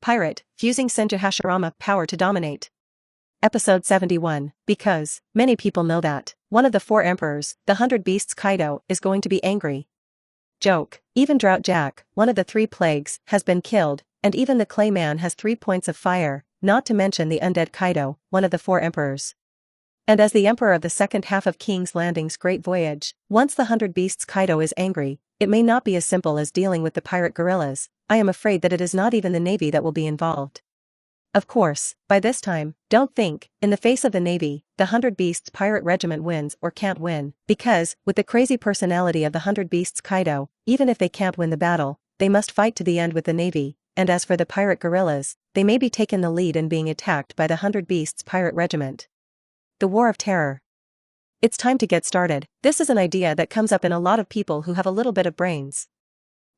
Pirate, fusing Senju Hashirama power to dominate. Episode 71, because, many people know that, one of the four emperors, the 100 Beasts Kaido, is going to be angry. Joke, even Drought Jack, one of the three plagues, has been killed, and even the Clay Man has 3 points of fire, not to mention the undead Kaido, one of the four emperors. And as the emperor of the second half of King's Landing's great voyage, once the 100 Beasts Kaido is angry, it may not be as simple as dealing with the pirate guerrillas. I am afraid that it is not even the navy that will be involved. Of course, by this time, don't think, in the face of the navy, the 100 Beasts pirate regiment wins or can't win, because, with the crazy personality of the 100 Beasts Kaido, even if they can't win the battle, they must fight to the end with the navy, and as for the pirate guerrillas, they may be taking the lead in being attacked by the 100 Beasts pirate regiment. The War of Terror. It's time to get started. This is an idea that comes up in a lot of people who have a little bit of brains.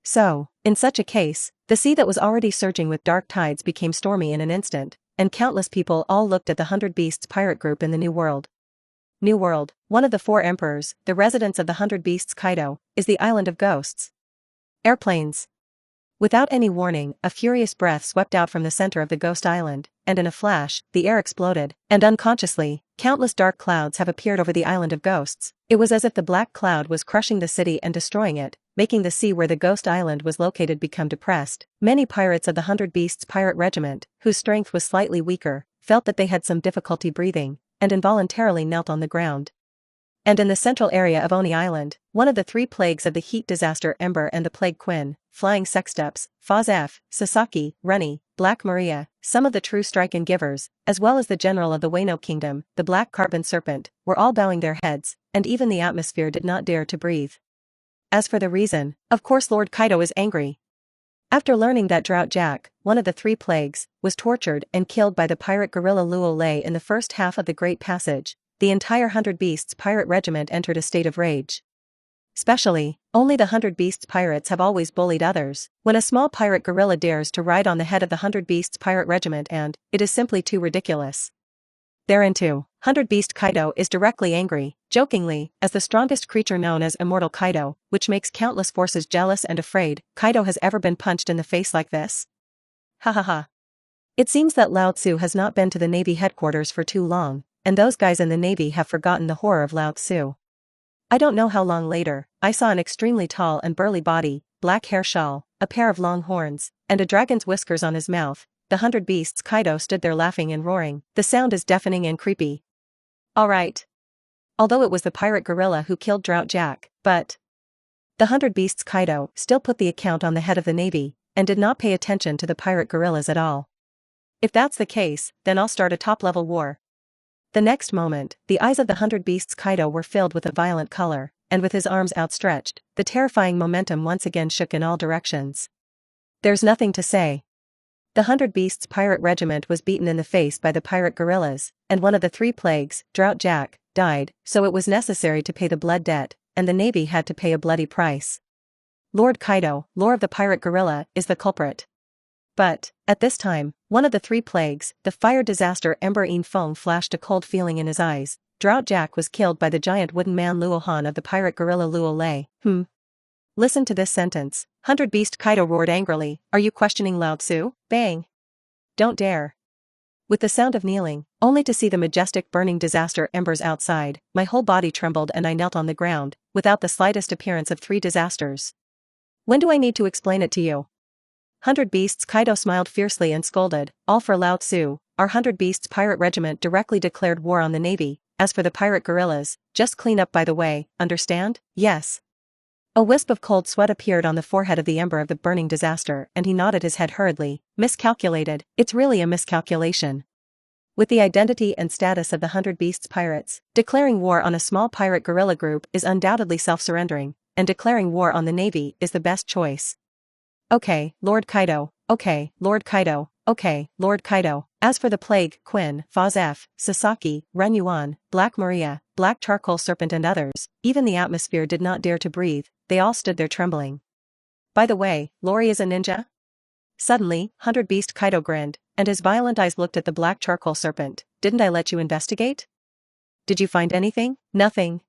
So, in such a case, the sea that was already surging with dark tides became stormy in an instant, and countless people all looked at the 100 Beasts pirate group in the New World. New World, one of the four emperors, the residence of the 100 Beasts Kaido, is the island of ghosts. Airplanes. Without any warning, a furious breath swept out from the center of the ghost island, and in a flash, the air exploded, and unconsciously, countless dark clouds have appeared over the island of ghosts. It was as if the black cloud was crushing the city and destroying it, making the sea where the ghost island was located become depressed. Many pirates of the 100 Beasts pirate regiment, whose strength was slightly weaker, felt that they had some difficulty breathing, and involuntarily knelt on the ground. And in the central area of Oni Island, one of the three plagues of the heat disaster Ember and the Plague Queen, Flying Sexteps, Faz F, Sasaki, Runny, Black Maria, some of the true strike and givers, as well as the general of the Wano Kingdom, the Black Carbon Serpent, were all bowing their heads, and even the atmosphere did not dare to breathe. As for the reason, of course Lord Kaido is angry. After learning that Drought Jack, one of the three plagues, was tortured and killed by the pirate guerrilla Luo Lei in the first half of the Great Passage, the entire 100 Beasts pirate regiment entered a state of rage. Especially, only the 100 Beasts pirates have always bullied others. When a small pirate guerrilla dares to ride on the head of the 100 Beasts pirate regiment and, it is simply too ridiculous. Thereunto, 100 Beast Kaido is directly angry, jokingly, as the strongest creature known as Immortal Kaido, which makes countless forces jealous and afraid. Kaido has ever been punched in the face like this? Ha ha ha. It seems that Lao Tzu has not been to the Navy headquarters for too long, and those guys in the Navy have forgotten the horror of Lao Tzu. I don't know how long later, I saw an extremely tall and burly body, black hair shawl, a pair of long horns, and a dragon's whiskers on his mouth. The 100 Beasts Kaido stood there laughing and roaring. The sound is deafening and creepy. Alright. Although it was the pirate guerrilla who killed Drought Jack, but the 100 Beasts Kaido still put the account on the head of the Navy, and did not pay attention to the pirate guerrillas at all. If that's the case, then I'll start a top-level war. The next moment, the eyes of the 100 Beasts Kaido were filled with a violent color, and with his arms outstretched, the terrifying momentum once again shook in all directions. There's nothing to say. The 100 Beasts pirate regiment was beaten in the face by the pirate guerrillas, and one of the three plagues, Drought Jack, died, so it was necessary to pay the blood debt, and the Navy had to pay a bloody price. Lord Kaido, lord of the pirate guerrilla, is the culprit. But, at this time, one of the three plagues, the fire disaster Ember Fong flashed a cold feeling in his eyes. Drought Jack was killed by the giant wooden man Luo Han of the pirate guerrilla Luo Lei. Listen to this sentence. 100 Beast Kaido roared angrily, are you questioning Lao Tzu? Bang! Don't dare. With the sound of kneeling, only to see the majestic burning disaster embers outside, my whole body trembled and I knelt on the ground, without the slightest appearance of three disasters. When do I need to explain it to you? 100 Beasts Kaido smiled fiercely and scolded, all for Lao Tzu. Our 100 Beasts pirate regiment directly declared war on the Navy. As for the pirate guerrillas, just clean up by the way, understand? Yes. A wisp of cold sweat appeared on the forehead of the ember of the burning disaster, and he nodded his head hurriedly. Miscalculated, it's really a miscalculation. With the identity and status of the 100 Beasts pirates, declaring war on a small pirate guerrilla group is undoubtedly self-surrendering, and declaring war on the Navy is the best choice. Okay, Lord Kaido, okay, Lord Kaido, okay, Lord Kaido. As for the Plague Queen, Faz F, Sasaki, Ren Yuan, Black Maria, Black Charcoal Serpent and others, even the atmosphere did not dare to breathe, they all stood there trembling. By the way, Lori is a ninja? Suddenly, 100 Beast Kaido grinned, and his violent eyes looked at the Black Charcoal Serpent. Didn't I let you investigate? Did you find anything? Nothing.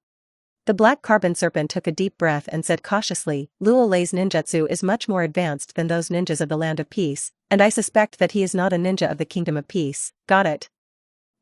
The black carbon serpent took a deep breath and said cautiously, Luo Lei's ninjutsu is much more advanced than those ninjas of the Land of Peace, and I suspect that he is not a ninja of the Kingdom of Peace. Got it?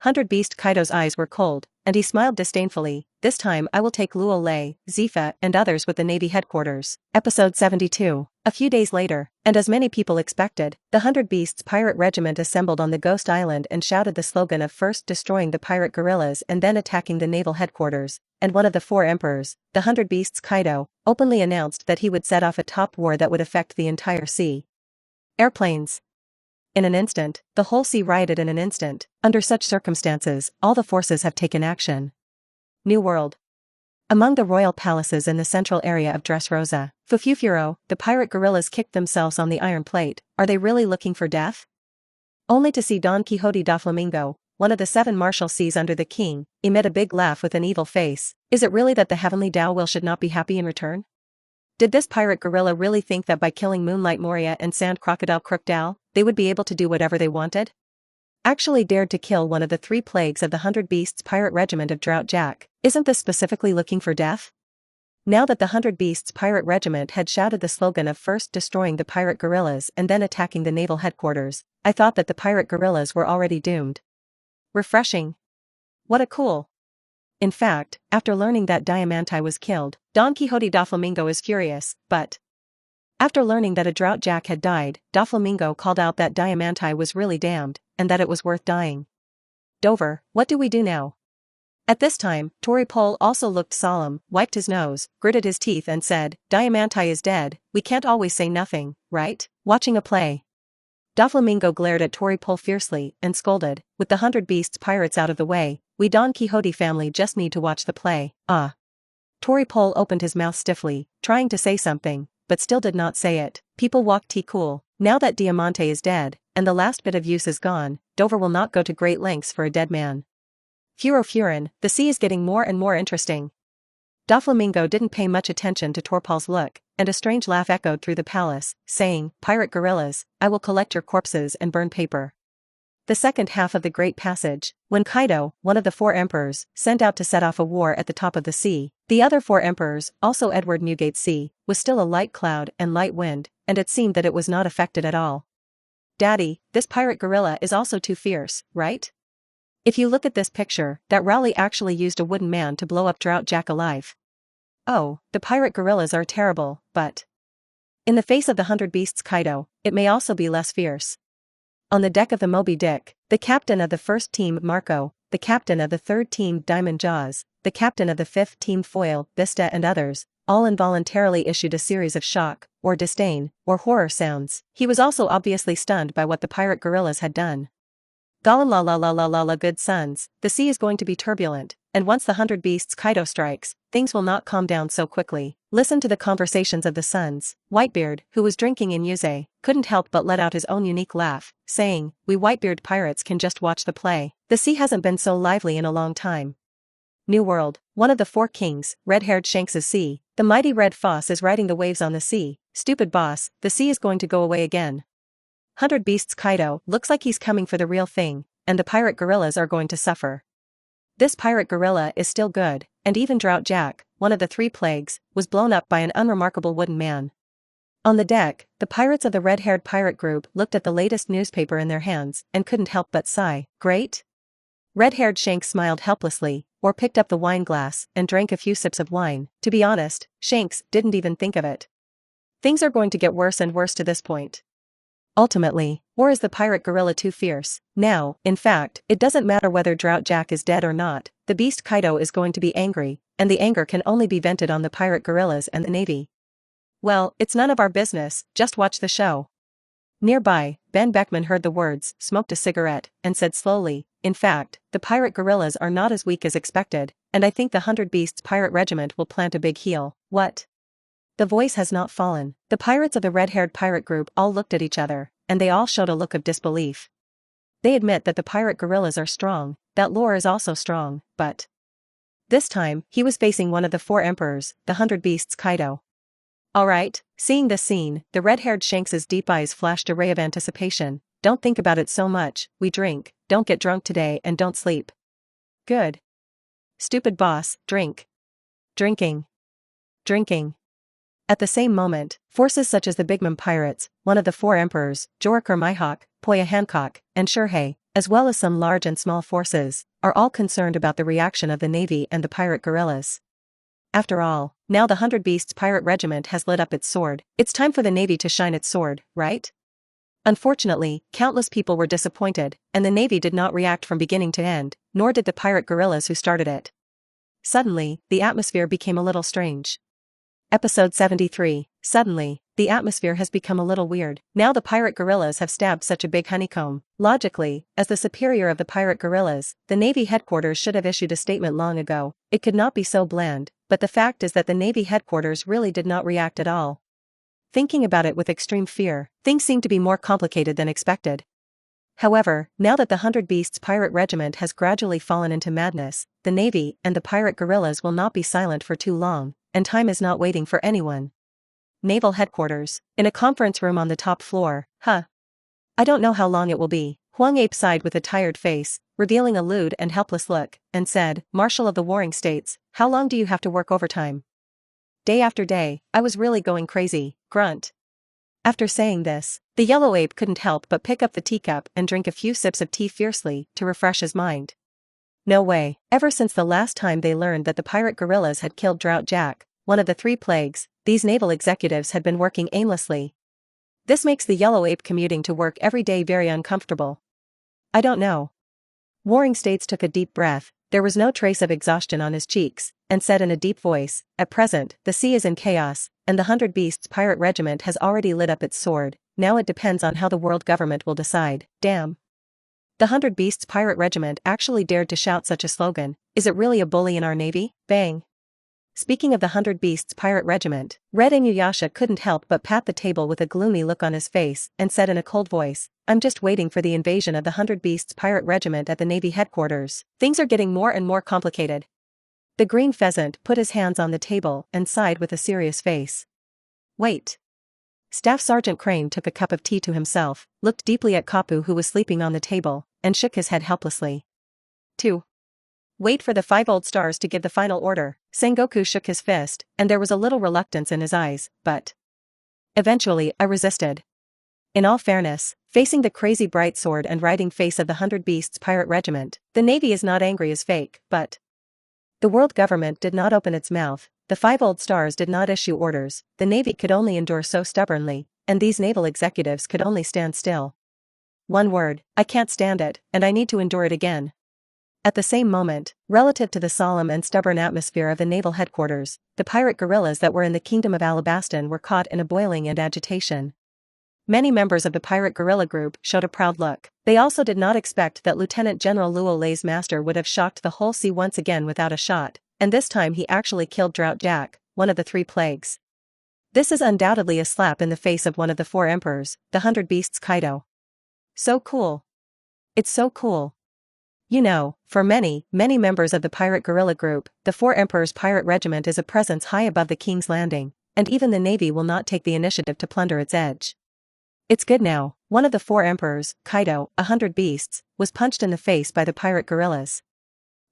100 Beast Kaido's eyes were cold, and he smiled disdainfully. This time I will take Luo Lei, Zefa, and others with the Navy headquarters. Episode 72. A few days later, and as many people expected, the 100 Beasts pirate regiment assembled on the Ghost Island and shouted the slogan of first destroying the pirate guerrillas and then attacking the naval headquarters, and one of the four emperors, the 100 Beasts Kaido, openly announced that he would set off a top war that would affect the entire sea. Airplanes. In an instant, the whole sea rioted in an instant. Under such circumstances, all the forces have taken action. New World. Among the royal palaces in the central area of Dressrosa, Fufufuro, the pirate guerrillas kicked themselves on the iron plate. Are they really looking for death? Only to see Don Quixote da Flamingo, one of the 7 martial seas under the king, emit a big laugh with an evil face. Is it really that the heavenly Tao will should not be happy in return? Did this pirate guerrilla really think that by killing Moonlight Moria and Sand Crocodile Crookdal, they would be able to do whatever they wanted? Actually dared to kill one of the 3 plagues of the 100 Beasts pirate regiment of Drought Jack. Isn't this specifically looking for death? Now that the 100 Beasts pirate regiment had shouted the slogan of first destroying the pirate guerrillas and then attacking the naval headquarters, I thought that the pirate guerrillas were already doomed. Refreshing. What a cool. In fact, after learning that Diamante was killed, Don Quixote da Flamingo is furious, but after learning that a Drought Jack had died, da Flamingo called out that Diamante was really damned, and that it was worth dying. Dover, what do we do now? At this time, Toripole also looked solemn, wiped his nose, gritted his teeth and said, Diamante is dead, we can't always say nothing, right? Watching a play. Da Flamingo glared at Toripole fiercely and scolded, with the 100 Beasts pirates out of the way, we Don Quixote family just need to watch the play. Toripole opened his mouth stiffly, trying to say something, but still did not say it. People walk tea cool. Now that Diamante is dead, and the last bit of use is gone, Dover will not go to great lengths for a dead man. Furin, the sea is getting more and more interesting. Da Flamingo didn't pay much attention to Torpole's look, and a strange laugh echoed through the palace, saying, Pirate guerrillas, I will collect your corpses and burn paper. The second half of the Great Passage, when Kaido, one of the 4 emperors, sent out to set off a war at the top of the sea, the other 4 emperors, also Edward Newgate Sea, was still a light cloud and light wind, and it seemed that it was not affected at all. Daddy, this pirate guerrilla is also too fierce, right? If you look at this picture, that Rowley actually used a wooden man to blow up Drought Jack alive. Oh, the pirate guerrillas are terrible, but in the face of the 100 Beasts Kaido, it may also be less fierce. On the deck of the Moby Dick, the captain of the first team Marco, the captain of the third team Diamond Jaws, the captain of the 5th team Foil, Vista and others, all involuntarily issued a series of shock, or disdain, or horror sounds. He was also obviously stunned by what the pirate guerrillas had done. Gollum la la la la la la good sons, the sea is going to be turbulent, and once the 100 Beasts Kaido strikes, things will not calm down so quickly. Listen to the conversations of the sons. Whitebeard, who was drinking in Yuze, couldn't help but let out his own unique laugh, saying, we Whitebeard pirates can just watch the play. The sea hasn't been so lively in a long time. New World, one of the 4 kings, red-haired Shanks' sea, the mighty red foss is riding the waves on the sea. Stupid boss, the sea is going to go away again. 100 Beasts Kaido looks like he's coming for the real thing, and the pirate guerrillas are going to suffer. This pirate guerrilla is still good, and even Drought Jack, one of the 3 plagues, was blown up by an unremarkable wooden man. On the deck, the pirates of the red-haired pirate group looked at the latest newspaper in their hands and couldn't help but sigh. Great? Red-haired Shanks smiled helplessly, or picked up the wine glass and drank a few sips of wine. To be honest, Shanks didn't even think of it. Things are going to get worse and worse to this point. Ultimately, or is the pirate guerrilla too fierce? Now, in fact, it doesn't matter whether Drought Jack is dead or not, the Beast Kaido is going to be angry, and the anger can only be vented on the pirate guerrillas and the navy. Well, it's none of our business, just watch the show. Nearby, Ben Beckman heard the words, smoked a cigarette, and said slowly, in fact, the pirate guerrillas are not as weak as expected, and I think the 100 Beasts pirate regiment will plant a big heel. What? The voice has not fallen. The pirates of the red-haired pirate group all looked at each other, and they all showed a look of disbelief. They admit that the pirate guerrillas are strong, that lore is also strong, but this time, he was facing one of the 4 emperors, the 100 Beasts Kaido. Alright, seeing this scene, the red-haired Shanks' deep eyes flashed a ray of anticipation. Don't think about it so much, we drink, don't get drunk today and don't sleep. Good. Stupid boss, drink. Drinking. Drinking. At the same moment, forces such as the Big Mom pirates, one of the four emperors, Jorikor Mihawk, Poya Hancock, and Shurhei, as well as some large and small forces, are all concerned about the reaction of the navy and the pirate guerrillas. After all, now the 100 Beasts pirate regiment has lit up its sword. It's time for the navy to shine its sword, right? Unfortunately, countless people were disappointed, and the navy did not react from beginning to end, nor did the pirate guerrillas who started it. Suddenly, the atmosphere became a little strange. Episode 73. Suddenly, the atmosphere has become a little weird. Now the pirate guerrillas have stabbed such a big honeycomb. Logically, as the superior of the pirate guerrillas, the Navy headquarters should have issued a statement long ago. It could not be so bland, but the fact is that the Navy headquarters really did not react at all. Thinking about it with extreme fear, things seem to be more complicated than expected. However, now that the 100 Beasts pirate regiment has gradually fallen into madness, the Navy and the pirate guerrillas will not be silent for too long, and time is not waiting for anyone. Naval headquarters, in a conference room on the top floor. I don't know how long it will be. Huang Ape sighed with a tired face, revealing a lewd and helpless look, and said, Marshal of the Warring States, how long do you have to work overtime? Day after day, I was really going crazy, grunt. After saying this, the yellow ape couldn't help but pick up the teacup and drink a few sips of tea fiercely to refresh his mind. No way, ever since the last time they learned that the pirate guerrillas had killed Drought Jack, one of the 3 plagues, these naval executives had been working aimlessly. This makes the yellow ape commuting to work every day very uncomfortable. I don't know. Warring States took a deep breath, there was no trace of exhaustion on his cheeks, and said in a deep voice, at present, the sea is in chaos, and the 100 Beasts pirate regiment has already lit up its sword, now it depends on how the world government will decide. Damn. The 100 Beasts pirate regiment actually dared to shout such a slogan. Is it really a bully in our navy? Bang. Speaking of the 100 Beasts pirate regiment, Red Inuyasha couldn't help but pat the table with a gloomy look on his face and said in a cold voice, I'm just waiting for the invasion of the 100 Beasts pirate regiment at the Navy headquarters. Things are getting more and more complicated. The green pheasant put his hands on the table and sighed with a serious face. Wait. Staff Sergeant Crane took a cup of tea to himself, looked deeply at Kapu who was sleeping on the table, and shook his head helplessly. 2. Wait for the 5 old stars to give the final order. Sengoku shook his fist, and there was a little reluctance in his eyes, but eventually I resisted. In all fairness, facing the crazy bright sword and riding face of the 100 Beasts pirate regiment, the Navy is not angry as fake, but the world government did not open its mouth, the 5 old stars did not issue orders, the Navy could only endure so stubbornly, and these naval executives could only stand still. One word, I can't stand it, and I need to endure it again. At the same moment, relative to the solemn and stubborn atmosphere of the naval headquarters, the pirate guerrillas that were in the kingdom of Alabastan were caught in a boiling and agitation. Many members of the pirate guerrilla group showed a proud look. They also did not expect that Lieutenant General Luo Lei's master would have shocked the whole sea once again without a shot, and this time he actually killed Drought Jack, one of the 3 plagues. This is undoubtedly a slap in the face of one of the 4 emperors, the 100 Beasts Kaido. So cool. It's so cool. You know, for many members of the pirate guerrilla group, the 4 emperors pirate regiment is a presence high above the King's Landing, and even the Navy will not take the initiative to plunder its edge. It's good now, one of the 4 emperors, Kaido, 100 Beasts, was punched in the face by the pirate guerrillas.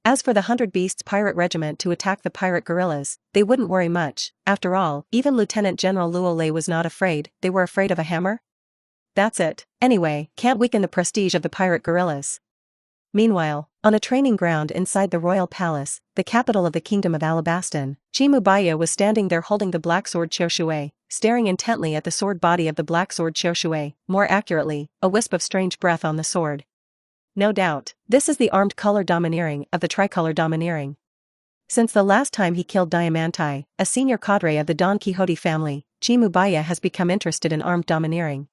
As for the 100 Beasts pirate regiment to attack the pirate guerrillas, they wouldn't worry much. After all, even Lieutenant General Luo Lei was not afraid. They were afraid of a hammer? That's it. Anyway, can't weaken the prestige of the pirate guerrillas. Meanwhile, on a training ground inside the royal palace, the capital of the kingdom of Alabastan, Chimubaya was standing there holding the black sword Choshuei, staring intently at the sword body of the black sword Choshuei, more accurately, a wisp of strange breath on the sword. No doubt, this is the armed color domineering of the tricolor domineering. Since the last time he killed Diamantai, a senior cadre of the Don Quixote family, Chimubaya has become interested in armed domineering.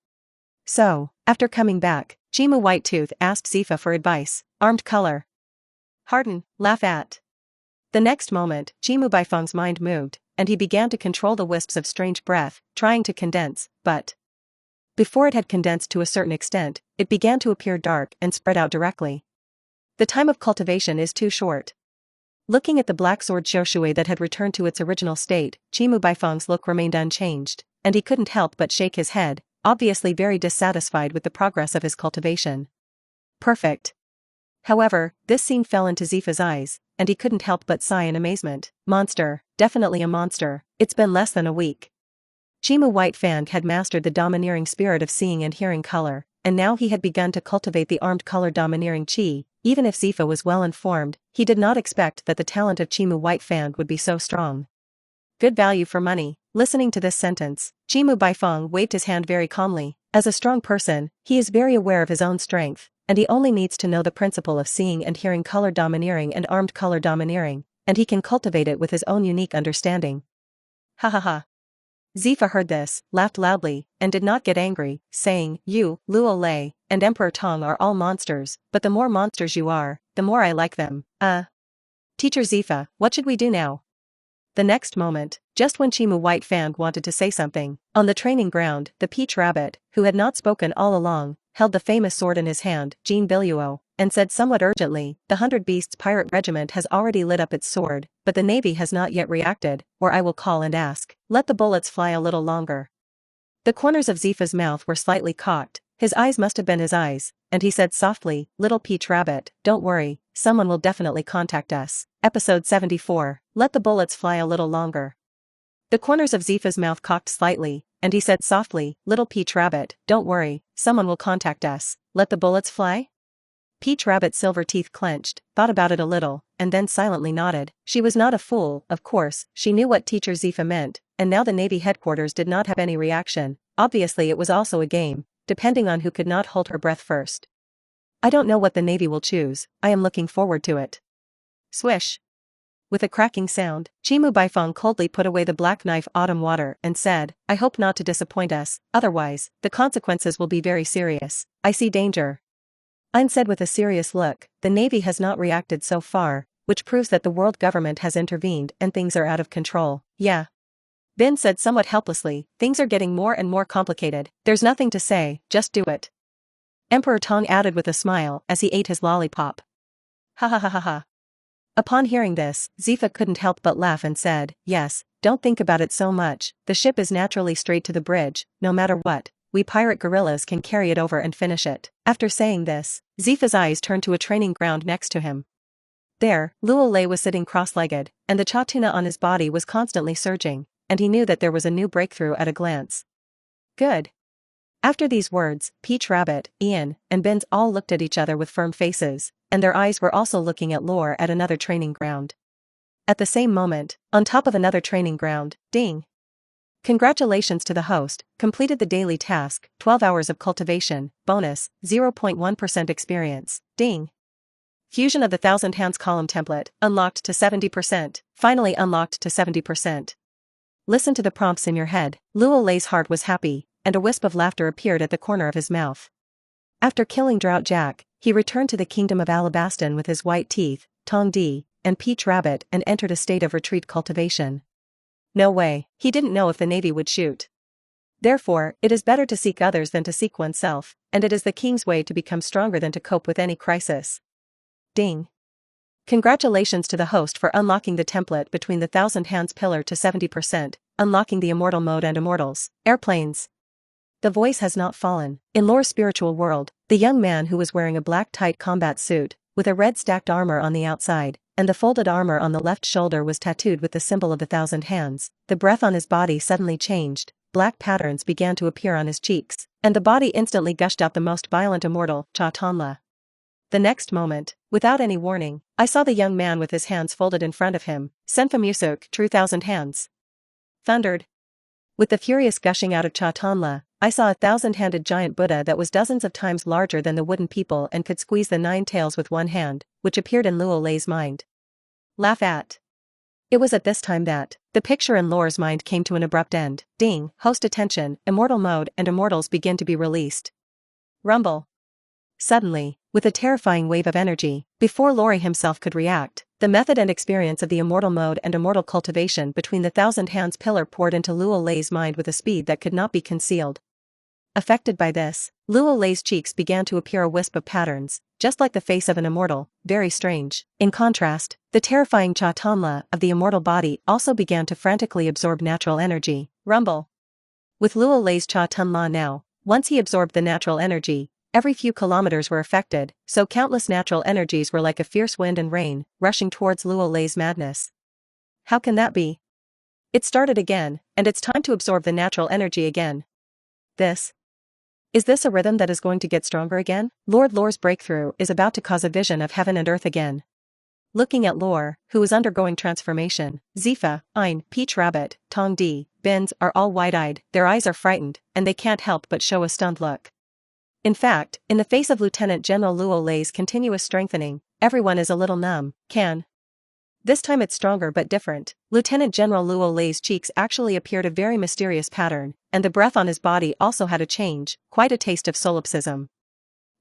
So, after coming back, Chimu Whitetooth asked Zefa for advice. Armed color. Harden, laugh at. The next moment, Chimu Baifeng's mind moved, and he began to control the wisps of strange breath, trying to condense, but before it had condensed to a certain extent, it began to appear dark and spread out directly. The time of cultivation is too short. Looking at the black sword Choshuei that had returned to its original state, Chimu Baifeng's look remained unchanged, and he couldn't help but shake his head, obviously very dissatisfied with the progress of his cultivation. Perfect. However, this scene fell into Zefa's eyes, and he couldn't help but sigh in amazement. Monster, definitely a monster. It's been less than a week. Chimu Whitefang had mastered the domineering spirit of seeing and hearing color, and now he had begun to cultivate the armed color domineering chi. Even if Zefa was well informed, he did not expect that the talent of Chimu Whitefang would be so strong. Good value for money. Listening to this sentence, Chimu Baifeng waved his hand very calmly. As a strong person, he is very aware of his own strength, and he only needs to know the principle of seeing and hearing color domineering and armed color domineering, and he can cultivate it with his own unique understanding. Ha ha ha. Zefa heard this, laughed loudly, and did not get angry, saying, "You, Luo Lei, and Emperor Tong are all monsters, but the more monsters you are, the more I like them." Teacher Zefa, what should we do now? The next moment, just when Chimu Whitefang wanted to say something, on the training ground, the Peach Rabbit, who had not spoken all along, held the famous sword in his hand, Jean Biluo, and said somewhat urgently, "The 100 Beasts Pirate Regiment has already lit up its sword, but the Navy has not yet reacted, or I will call and ask. Let the bullets fly a little longer." The corners of Zefa's mouth were slightly cocked, his eyes must have been his eyes, and he said softly, "Little Peach Rabbit, don't worry, someone will definitely contact us." Episode 74, Let the Bullets Fly a Little Longer. The corners of Zefa's mouth cocked slightly, and he said softly, "Little Peach Rabbit, don't worry, someone will contact us. Let the bullets fly?" Peach Rabbit's silver teeth clenched, thought about it a little, and then silently nodded. She was not a fool, of course, she knew what Teacher Zefa meant, and now the Navy headquarters did not have any reaction. Obviously it was also a game, depending on who could not hold her breath first. "I don't know what the Navy will choose, I am looking forward to it." Swish. With a cracking sound, Chimu Baifeng coldly put away the black knife autumn water and said, "I hope not to disappoint us, otherwise, the consequences will be very serious. I see danger." Ein said with a serious look, "The Navy has not reacted so far, which proves that the world government has intervened and things are out of control." "Yeah." Bin said somewhat helplessly, "Things are getting more and more complicated. There's nothing to say, just do it." Emperor Tong added with a smile as he ate his lollipop. "Ha ha ha ha ha." Upon hearing this, Zefa couldn't help but laugh and said, "Yes, don't think about it so much, the ship is naturally straight to the bridge, no matter what, we pirate guerrillas can carry it over and finish it." After saying this, Zefa's eyes turned to a training ground next to him. There, Luo Lei was sitting cross-legged, and the chatuna on his body was constantly surging, and he knew that there was a new breakthrough at a glance. Good. After these words, Peach Rabbit, Ian, and Binz all looked at each other with firm faces, and their eyes were also looking at Lore at another training ground. At the same moment, on top of another training ground, ding! Congratulations to the host, completed the daily task, 12 hours of cultivation, bonus, 0.1% experience, ding! Fusion of the 1000 Hands column template, unlocked to 70%, finally unlocked to 70%. Listen to the prompts in your head. Luo Lei's heart was happy, and a wisp of laughter appeared at the corner of his mouth. After killing Drought Jack, he returned to the kingdom of Alabaston with his white teeth, Tong Di, and Peach Rabbit and entered a state of retreat cultivation. No way, he didn't know if the Navy would shoot. Therefore, it is better to seek others than to seek oneself, and it is the king's way to become stronger than to cope with any crisis. Ding. Congratulations to the host for unlocking the template between the 1000 Hands pillar to 70%, unlocking the immortal mode and immortals, airplanes. The voice has not fallen. In Lore's spiritual world, the young man who was wearing a black tight combat suit, with a red stacked armor on the outside, and the folded armor on the left shoulder was tattooed with the symbol of the 1000 Hands. The breath on his body suddenly changed, black patterns began to appear on his cheeks, and the body instantly gushed out the most violent immortal, Cha Tonla. The next moment, without any warning, I saw the young man with his hands folded in front of him, Senfa Musuk, true 1000 Hands. Thundered. With the furious gushing out of Cha Tonla, I saw a 1000-handed giant Buddha that was dozens of times larger than the wooden people and could squeeze the 9 tails with one hand, which appeared in Luo Lei's mind. Laugh at. It was at this time that the picture in Lore's mind came to an abrupt end. Ding, host attention, immortal mode and immortals begin to be released. Rumble. Suddenly, with a terrifying wave of energy, before Lore himself could react, the method and experience of the immortal mode and immortal cultivation between the 1000 Hands pillar poured into Luo Lei's mind with a speed that could not be concealed. Affected by this, Luo Lei's cheeks began to appear a wisp of patterns, just like the face of an immortal, very strange. In contrast, the terrifying Cha Tonla of the immortal body also began to frantically absorb natural energy. Rumble. With Luo Lei's Cha Tonla now, once he absorbed the natural energy, Every few kilometers were affected, so countless natural energies were like a fierce wind and rain, rushing towards Luo Lei's madness. How can that be? It started again, and it's time to absorb the natural energy again. Is this a rhythm that is going to get stronger again? Lord Lore's breakthrough is about to cause a vision of heaven and earth again. Looking at Lore, who is undergoing transformation, Zefa, Ein, Peach Rabbit, Tong Di, Bins are all wide-eyed, their eyes are frightened, and they can't help but show a stunned look. In fact, in the face of Lieutenant General Luo Lei's continuous strengthening, everyone is a little numb. This time it's stronger but different. Lieutenant General Luo Lei's cheeks actually appeared a very mysterious pattern, and the breath on his body also had a change, quite a taste of solipsism.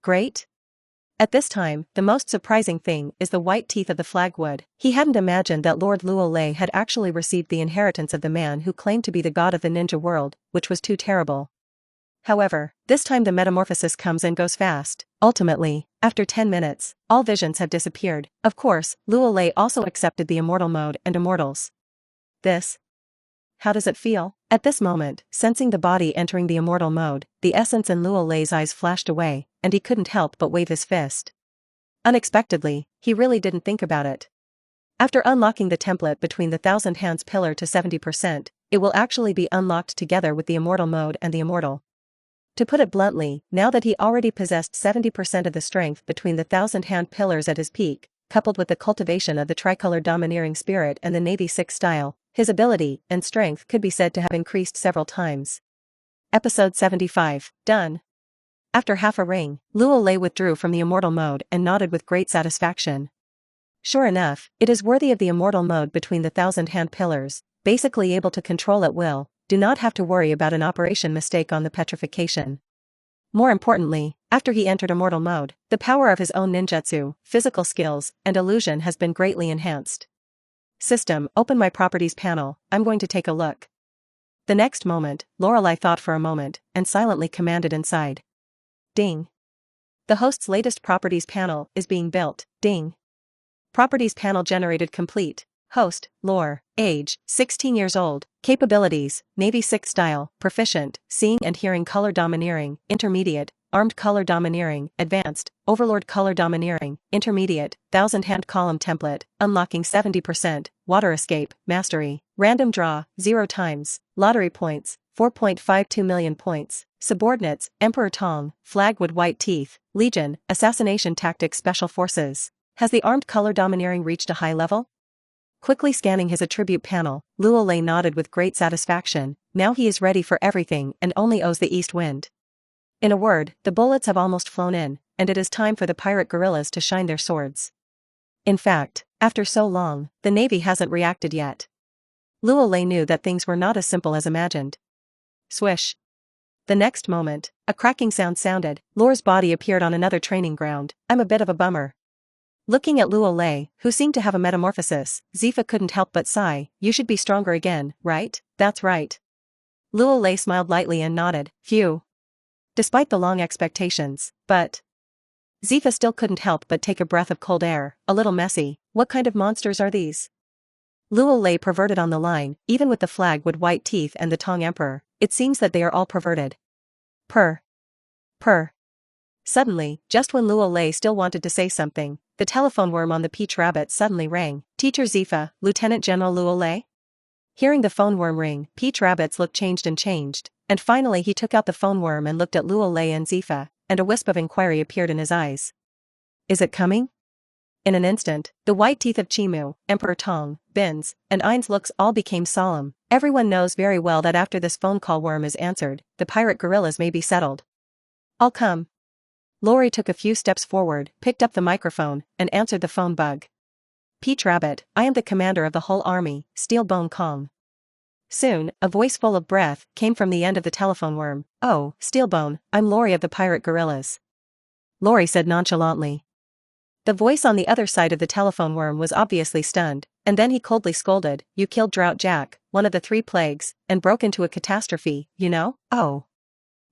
Great? At this time, the most surprising thing is the white teeth of the flagwood. He hadn't imagined that Lord Luo Lei had actually received the inheritance of the man who claimed to be the god of the ninja world, which was too terrible. However, this time the metamorphosis comes and goes fast. Ultimately, after 10 minutes, all visions have disappeared. Of course, Luo Lei also accepted the immortal mode and immortals. How does it feel? At this moment, sensing the body entering the immortal mode, the essence in Luo Lei's eyes flashed away, and he couldn't help but wave his fist. Unexpectedly, he really didn't think about it. After unlocking the template between the Thousand Hands pillar to 70%, it will actually be unlocked together with the immortal mode and the immortal. To put it bluntly, now that he already possessed 70% of the strength between the Thousand Hand pillars at his peak, coupled with the cultivation of the tricolor domineering spirit and the Navy 6 style, his ability and strength could be said to have increased several times. Episode 75, done. After half a ring, Luo Lei withdrew from the immortal mode and nodded with great satisfaction. Sure enough, it is worthy of the immortal mode between the Thousand Hand pillars, basically able to control at will. Do not have to worry about an operation mistake on the petrification. More importantly, after he entered immortal mode, the power of his own ninjutsu, physical skills, and illusion has been greatly enhanced. System, open my properties panel, I'm going to take a look. The next moment, Lorelei thought for a moment, and silently commanded inside. Ding. The host's latest properties panel is being built. Ding. Properties panel generated complete. Host, Lore, age, 16 years old, capabilities, Navy 6 style, proficient, seeing and hearing color domineering, intermediate, armed color domineering, advanced, overlord color domineering, intermediate, Thousand Hand column template, unlocking 70%, water escape, mastery, random draw, 0 times, lottery points, 4.52 million points, subordinates, Emperor Tong, flagwood white teeth, Legion, assassination tactics special forces. Has the armed color domineering reached a high level? Quickly scanning his attribute panel, Luo Lei nodded with great satisfaction. Now he is ready for everything and only owes the east wind. In a word, the bullets have almost flown in, and it is time for the pirate guerrillas to shine their swords. In fact, after so long, the Navy hasn't reacted yet. Luo Lei knew that things were not as simple as imagined. Swish. The next moment, a cracking sound sounded. Lore's body appeared on another training ground. I'm a bit of a bummer. Looking at Luo Lei, who seemed to have a metamorphosis, Zefa couldn't help but sigh. You should be stronger again, right? That's right. Luo Lei smiled lightly and nodded. Phew. Despite the long expectations, but Zefa still couldn't help but take a breath of cold air. A little messy. What kind of monsters are these? Luo Lei perverted on the line, even with the flag with white teeth and the Tong Emperor. It seems that they are all perverted. Purr. Suddenly, just when Luo Lei still wanted to say something, the telephone worm on the Peach Rabbit suddenly rang. Teacher Zefa, Lieutenant General Luo Lei? Hearing the phone worm ring, Peach Rabbit's look changed, and finally he took out the phone worm and looked at Luo Lei and Zefa, and a wisp of inquiry appeared in his eyes. Is it coming? In an instant, the white teeth of Chimu, Emperor Tong, Bins, and Ein's looks all became solemn. Everyone knows very well that after this phone call worm is answered, the pirate guerrillas may be settled. I'll come. Lori took a few steps forward, picked up the microphone, and answered the phone bug. Peach Rabbit, I am the commander of the whole army, Steelbone Kong. Soon, a voice full of breath came from the end of the telephone worm. Oh, Steelbone, I'm Lori of the pirate guerrillas. Lori said nonchalantly. The voice on the other side of the telephone worm was obviously stunned, and then he coldly scolded, You killed Drought Jack, one of the 3 plagues, and broke into a catastrophe, you know? Oh.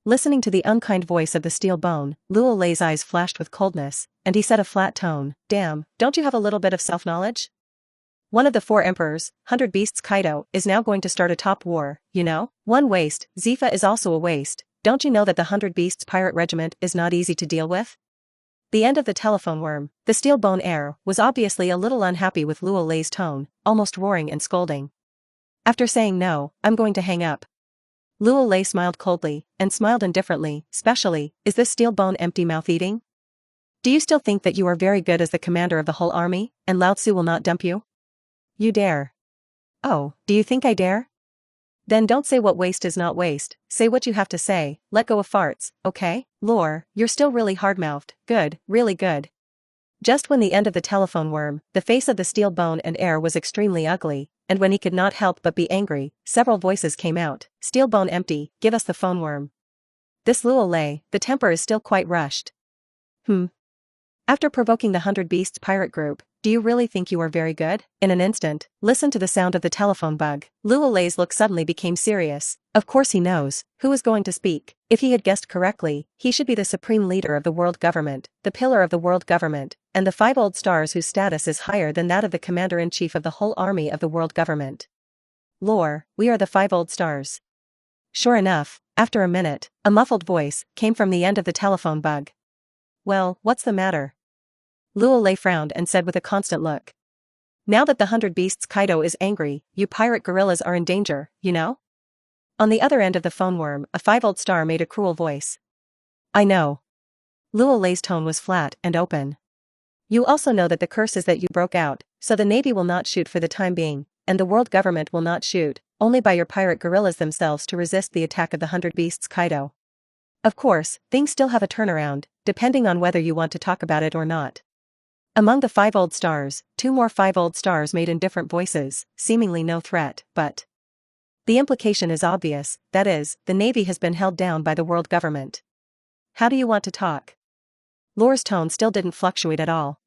Listening to the unkind voice of the steel bone, Luo Lei's eyes flashed with coldness, and he said a flat tone, Damn, don't you have a little bit of self-knowledge? One of the 4 emperors, 100 Beasts Kaido, is now going to start a top war, you know? One waste, Zefa is also a waste, don't you know that the 100 Beasts pirate regiment is not easy to deal with? The end of the telephone worm, the steel-bone heir, was obviously a little unhappy with Luo Lei's tone, almost roaring and scolding. After saying no, I'm going to hang up. Luo Lei smiled coldly, and smiled indifferently, specially, is this steel-bone empty mouth eating? Do you still think that you are very good as the commander of the whole army, and Lao Tzu will not dump you? You dare. Oh, do you think I dare? Then don't say what waste is not waste, say what you have to say, let go of farts, okay? Lore, you're still really hard-mouthed, good, really good. Just when the end of the telephone worm, the face of the steel bone and heir was extremely ugly, and when he could not help but be angry, several voices came out, steel bone empty, give us the phone worm. This Luo Lei, the temper is still quite rushed. After provoking the 100 Beasts pirate group, do you really think you are very good? In an instant, listen to the sound of the telephone bug. Luo Lei's look suddenly became serious. Of course he knows who is going to speak. If he had guessed correctly, he should be the supreme leader of the world government, the pillar of the world government, and the 5 old stars whose status is higher than that of the commander-in-chief of the whole army of the world government. Lore, we are the 5 old stars. Sure enough, after a minute, a muffled voice came from the end of the telephone bug. Well, what's the matter? Luo Lei frowned and said with a constant look. Now that the 100 Beasts Kaido is angry, you pirate guerrillas are in danger, you know? On the other end of the phone worm, a 5 old star made a cruel voice. I know. Luo Lei's tone was flat and open. You also know that the curse is that you broke out, so the navy will not shoot for the time being, and the world government will not shoot, only by your pirate guerrillas themselves to resist the attack of the 100 Beasts Kaido. Of course, things still have a turnaround, depending on whether you want to talk about it or not. Among the 5 old stars, 2 more 5 old stars made in different voices, seemingly no threat, but the implication is obvious, that is, the navy has been held down by the world government. How do you want to talk? Lore's tone still didn't fluctuate at all.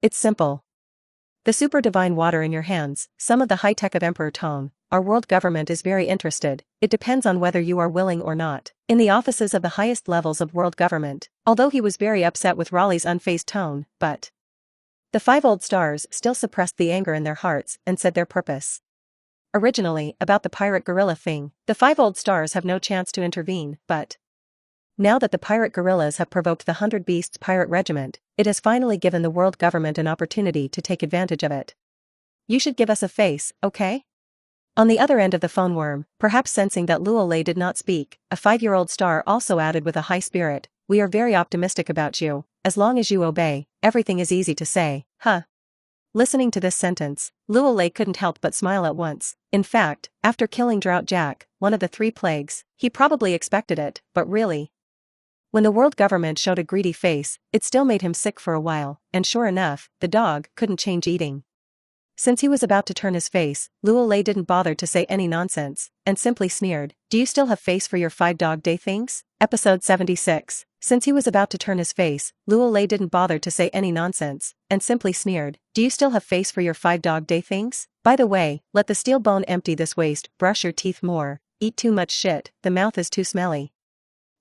It's simple. The super divine water in your hands, some of the high-tech of Emperor tone, our world government is very interested, it depends on whether you are willing or not, in the offices of the highest levels of world government, although he was very upset with Raleigh's unfazed tone, but the 5 old stars still suppressed the anger in their hearts and said their purpose. Originally, about the pirate guerrilla thing, the 5 old stars have no chance to intervene, but now that the pirate guerrillas have provoked the 100 Beasts pirate regiment, it has finally given the world government an opportunity to take advantage of it. You should give us a face, okay? On the other end of the phone worm, perhaps sensing that Luo Lei did not speak, a 5-year-old star also added with a high spirit, we are very optimistic about you, as long as you obey, everything is easy to say, huh? Listening to this sentence, Luo Lei couldn't help but smile at once. In fact, after killing Drought Jack, one of the 3 plagues, he probably expected it, but really, when the world government showed a greedy face, it still made him sick for a while, and sure enough, the dog couldn't change eating. Since he was about to turn his face, Luo Lei didn't bother to say any nonsense, and simply sneered, do you still have face for your 5 dog day things? Episode 76. Since he was about to turn his face, Luo Lei didn't bother to say any nonsense, and simply sneered, do you still have face for your 5 dog day things? By the way, let the steel bone empty this waste, brush your teeth more, eat too much shit, the mouth is too smelly.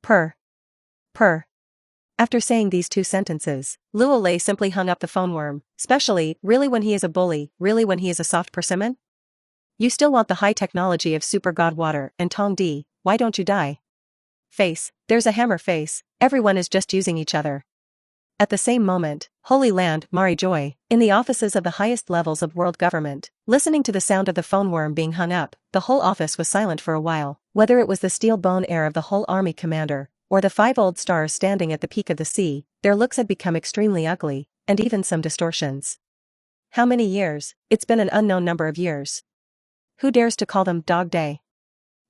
Purr. Purr. After saying these 2 sentences, Luo Lei simply hung up the phone worm, especially, really when he is a bully, really when he is a soft persimmon? You still want the high technology of super god water and Tong Di, why don't you die? Face, there's a hammer face, everyone is just using each other. At the same moment, Holy Land, Mari Joy, in the offices of the highest levels of world government, listening to the sound of the phone worm being hung up, the whole office was silent for a while, whether it was the steel bone heir of the whole army commander, or the 5 old stars standing at the peak of the sea, their looks had become extremely ugly, and even some distortions. How many years? It's been an unknown number of years. Who dares to call them Dog Day?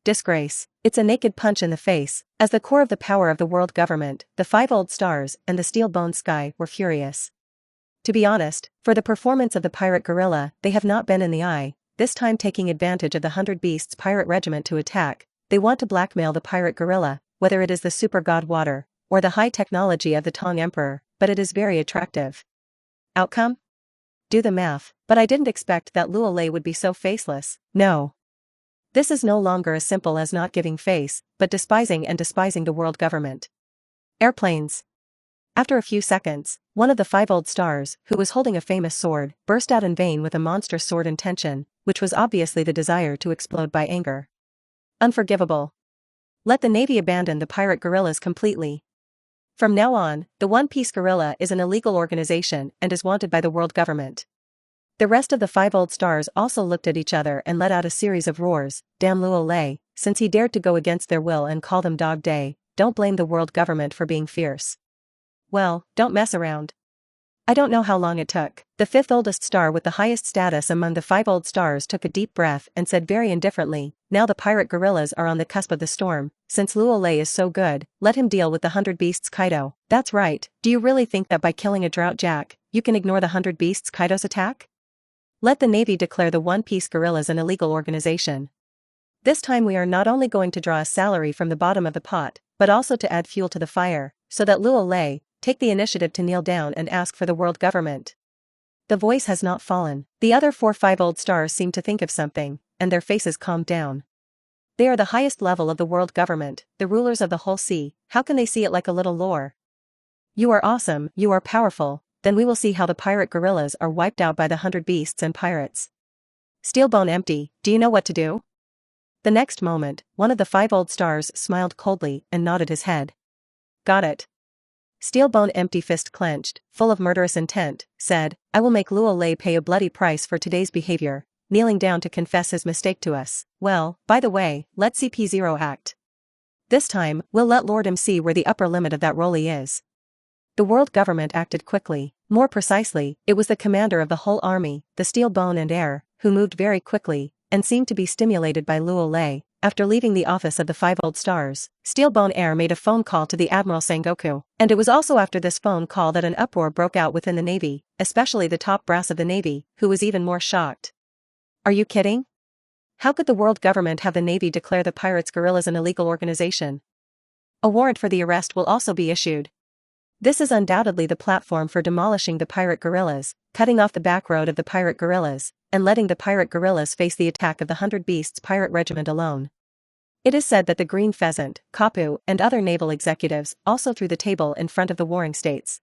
Disgrace. It's a naked punch in the face, as the core of the power of the world government, the 5 old stars and the steel bone sky were furious. To be honest, for the performance of the pirate guerrilla, they have not been in the eye, this time taking advantage of the 100 Beasts pirate regiment to attack, they want to blackmail the pirate guerrilla, whether it is the super god water, or the high technology of the Tang Emperor, but it is very attractive. Outcome? Do the math, but I didn't expect that Luo Lei would be so faceless, no. This is no longer as simple as not giving face, but despising the world government. Airplanes. After a few seconds, one of the 5 old stars, who was holding a famous sword, burst out in vain with a monstrous sword intention, which was obviously the desire to explode by anger. Unforgivable. Let the Navy abandon the pirate guerrillas completely. From now on, the One Piece Guerrilla is an illegal organization and is wanted by the world government. The rest of the 5 old stars also looked at each other and let out a series of roars. Damn Luo Lei, since he dared to go against their will and call them Dog Day, don't blame the world government for being fierce. Well, don't mess around. I don't know how long it took. The 5th oldest star with the highest status among the 5 old stars took a deep breath and said very indifferently, now the pirate guerrillas are on the cusp of the storm. Since Luo Lei is so good, let him deal with the 100 Beasts Kaido. That's right, do you really think that by killing a drought jack, you can ignore the 100 Beasts Kaido's attack? Let the Navy declare the One Piece Guerrillas an illegal organization. This time we are not only going to draw a salary from the bottom of the pot, but also to add fuel to the fire, so that Luo Lei, take the initiative to kneel down and ask for the world government. The voice has not fallen. The other 5 old stars seem to think of something, and their faces calmed down. They are the highest level of the world government, the rulers of the whole sea. How can they see it like a little lore? You are awesome, you are powerful, then we will see how the pirate guerrillas are wiped out by the 100 beasts and pirates. Steelbone empty, do you know what to do? The next moment, one of the 5 old stars smiled coldly and nodded his head. Got it. Steelbone empty fist clenched, full of murderous intent, said, I will make Luo Lei pay a bloody price for today's behavior, kneeling down to confess his mistake to us. Well, by the way, let CP0 act. This time, we'll let Lord see where the upper limit of that rollie is. The world government acted quickly. More precisely, it was the commander of the whole army, the Steelbone and Air, who moved very quickly, and seemed to be stimulated by Luo Lei. After leaving the office of the 5 old stars, Steelbone Air made a phone call to the Admiral Sengoku, and it was also after this phone call that an uproar broke out within the Navy, especially the top brass of the Navy, who was even more shocked. Are you kidding? How could the world government have the Navy declare the pirates guerrillas an illegal organization? A warrant for the arrest will also be issued. This is undoubtedly the platform for demolishing the pirate guerrillas, cutting off the back road of the pirate guerrillas, and letting the pirate guerrillas face the attack of the 100 Beasts pirate regiment alone. It is said that the Green Pheasant, Kapu, and other naval executives also threw the table in front of the warring states.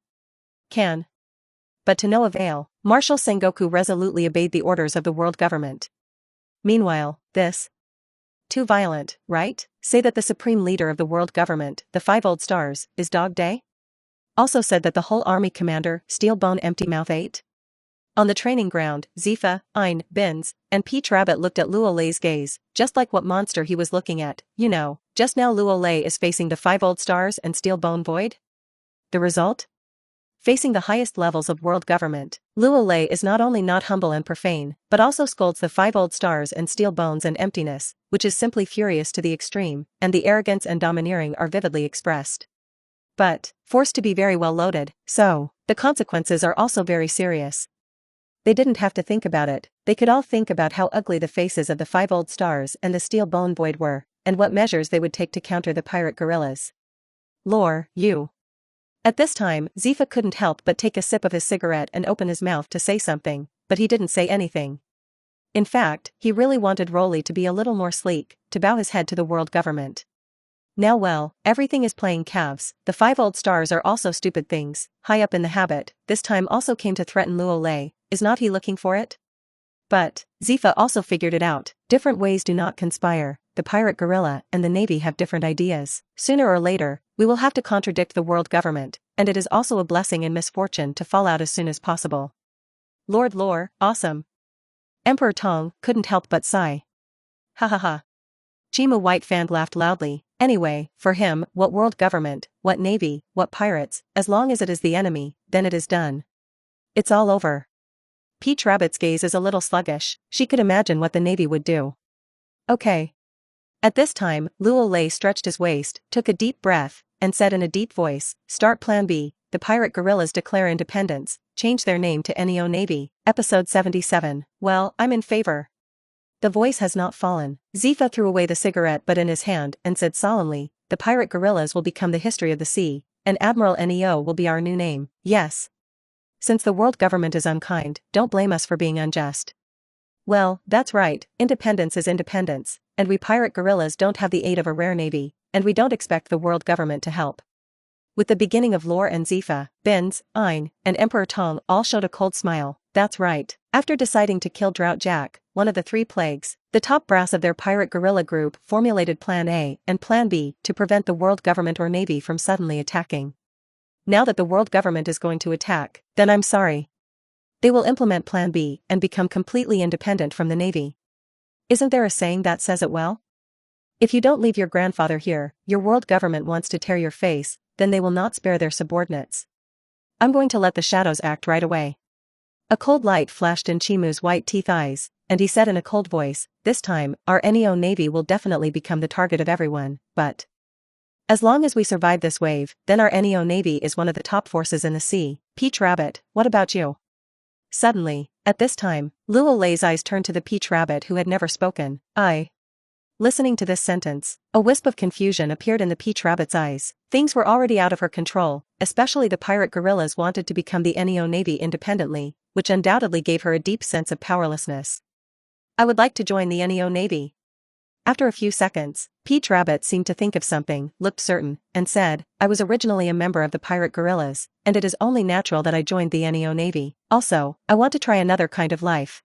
But to no avail, Marshal Sengoku resolutely obeyed the orders of the world government. Meanwhile, this too violent, right? Say that the supreme leader of the world government, the 5 old stars, is Dog Day? Also said that the whole army commander, Steelbone Empty Mouth ate? On the training ground, Zefa, Ein, Bins, and Peach Rabbit looked at Luo Lei's gaze, just like what monster he was looking at. You know, just now Luo Lei is facing the 5 old stars and Steelbone Void? The result? Facing the highest levels of world government, Luo Lei is not only not humble and profane, but also scolds the 5 old stars and Steelbones and emptiness, which is simply furious to the extreme, and the arrogance and domineering are vividly expressed. But, forced to be very well loaded, so, the consequences are also very serious. They didn't have to think about it, they could all think about how ugly the faces of the 5 old stars and the Steelbone Void were, and what measures they would take to counter the pirate guerrillas. Lore, you. At this time, Zefa couldn't help but take a sip of his cigarette and open his mouth to say something, but he didn't say anything. In fact, he really wanted Rolly to be a little more sleek, to bow his head to the world government. Now well, everything is playing calves. The 5 old stars are also stupid things, high up in the habit, this time also came to threaten Luo Lei. Is not he looking for it? But, Zefa also figured it out. Different ways do not conspire. The pirate guerrilla and the Navy have different ideas. Sooner or later, we will have to contradict the world government, and it is also a blessing and misfortune to fall out as soon as possible. Lord Lore, awesome. Emperor Tong couldn't help but sigh. Ha ha ha. Chima White Fan laughed loudly. Anyway, for him, what world government, what navy, what pirates, as long as it is the enemy, then it is done. It's all over. Peach Rabbit's gaze is a little sluggish, she could imagine what the Navy would do. Okay. At this time, Luo Lei stretched his waist, took a deep breath, and said in a deep voice, Start Plan B, the pirate guerrillas declare independence, change their name to Neo Navy. Episode 77, well, I'm in favor. The voice has not fallen. Zefa threw away the cigarette butt in his hand and said solemnly, the pirate guerrillas will become the history of the sea, and Admiral Neo will be our new name, yes. Since the world government is unkind, don't blame us for being unjust. Well, that's right, independence is independence, and we pirate guerrillas don't have the aid of a rare navy, and we don't expect the world government to help. With the beginning of Lore and Zefa, Bins, Ein, and Emperor Tong all showed a cold smile. That's right. After deciding to kill Drought Jack, one of the 3 plagues, The top brass of their pirate guerrilla group formulated Plan A and Plan B to prevent the world government or navy from suddenly attacking. Now that the world government is going to attack, then I'm sorry. They will implement Plan B and become completely independent from the navy. Isn't there a saying that says it well? If you don't leave your grandfather here, your world government wants to tear your face, then they will not spare their subordinates. I'm going to let the shadows act right away. A cold light flashed in Chimu's white teeth eyes, and he said in a cold voice, this time, our Neo navy will definitely become the target of everyone, but as long as we survive this wave, then our Neo navy is one of the top forces in the sea. Peach Rabbit, what about you? Suddenly, at this time, Luo Lei's eyes turned to the Peach Rabbit who had never spoken. Listening to this sentence, a wisp of confusion appeared in the Peach Rabbit's eyes. Things were already out of her control, especially the pirate guerrillas wanted to become the Neo navy independently, which undoubtedly gave her a deep sense of powerlessness. I would like to join the Neo navy. After a few seconds, Peach Rabbit seemed to think of something, looked certain, and said, I was originally a member of the pirate guerrillas, and it is only natural that I joined the Neo navy. Also, I want to try another kind of life.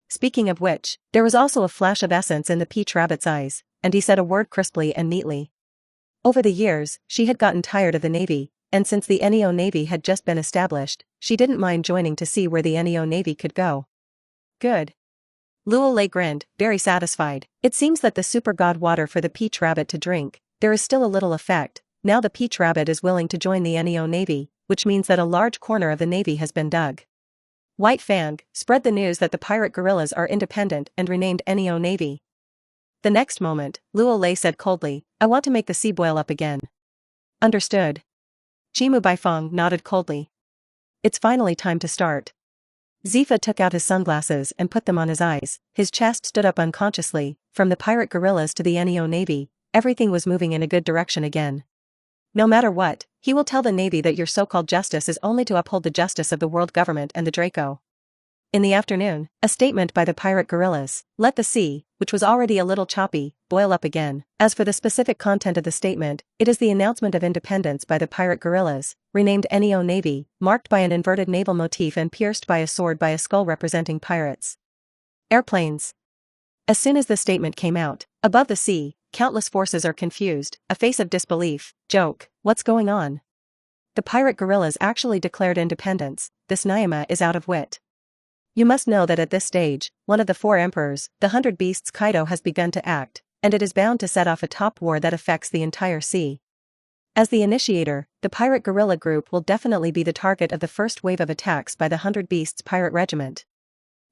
Speaking of which, there was also a flash of essence in the Peach Rabbit's eyes, and he said a word crisply and neatly. Over the years, she had gotten tired of the navy, and since the Neo navy had just been established, she didn't mind joining to see where the Neo navy could go. Good. Luo Lei grinned, very satisfied. It seems that the super god water for the Peach Rabbit to drink, there is still a little effect. Now the Peach Rabbit is willing to join the Neo navy, which means that a large corner of the navy has been dug. White Fang spread the news that the pirate guerrillas are independent and renamed Neo navy. The next moment, Luo Lei said coldly, I want to make the sea boil up again. Understood. Chimu Baifeng nodded coldly. It's finally time to start. Zefa took out his sunglasses and put them on his eyes. His chest stood up unconsciously. From the pirate guerrillas to the Neo navy, everything was moving in a good direction again. No matter what, he will tell the navy that your so-called justice is only to uphold the justice of the world government and the Draco. In the afternoon, a statement by the pirate guerrillas, let the sea, which was already a little choppy, boil up again. As for the specific content of the statement, it is the announcement of independence by the pirate guerrillas, renamed Neo navy, marked by an inverted naval motif and pierced by a sword by a skull representing pirates. Airplanes. As soon as the statement came out, above the sea, countless forces are confused, a face of disbelief. Joke, what's going on? The pirate guerrillas actually declared independence. This Nyama is out of wit. You must know that at this stage, one of the four emperors, the 100 Beasts Kaido has begun to act, and it is bound to set off a top war that affects the entire sea. As the initiator, the pirate guerrilla group will definitely be the target of the first wave of attacks by the 100 Beasts pirate regiment.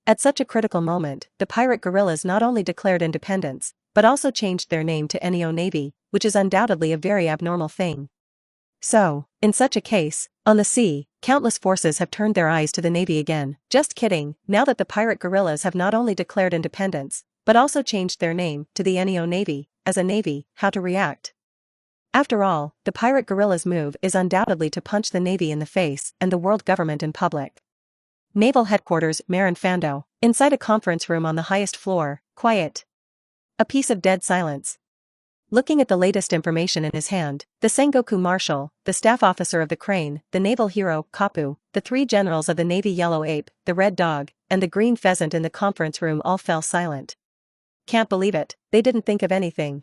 At such a critical moment, the pirate guerrillas not only declared independence, but also changed their name to Neo navy, which is undoubtedly a very abnormal thing. So, in such a case, on the sea, countless forces have turned their eyes to the navy again. Just kidding, now that the pirate guerrillas have not only declared independence, but also changed their name to the Neo navy, as a navy, how to react? After all, the pirate guerrillas' move is undoubtedly to punch the navy in the face and the world government in public. Naval Headquarters, Marin Fando. Inside a conference room on the highest floor, quiet. A piece of dead silence. Looking at the latest information in his hand, the Sengoku Marshal, the staff officer of the Crane, the naval hero, Kapu, the three generals of the Navy Yellow Ape, the Red Dog, and the Green Pheasant in the conference room all fell silent. Can't believe it, they didn't think of anything.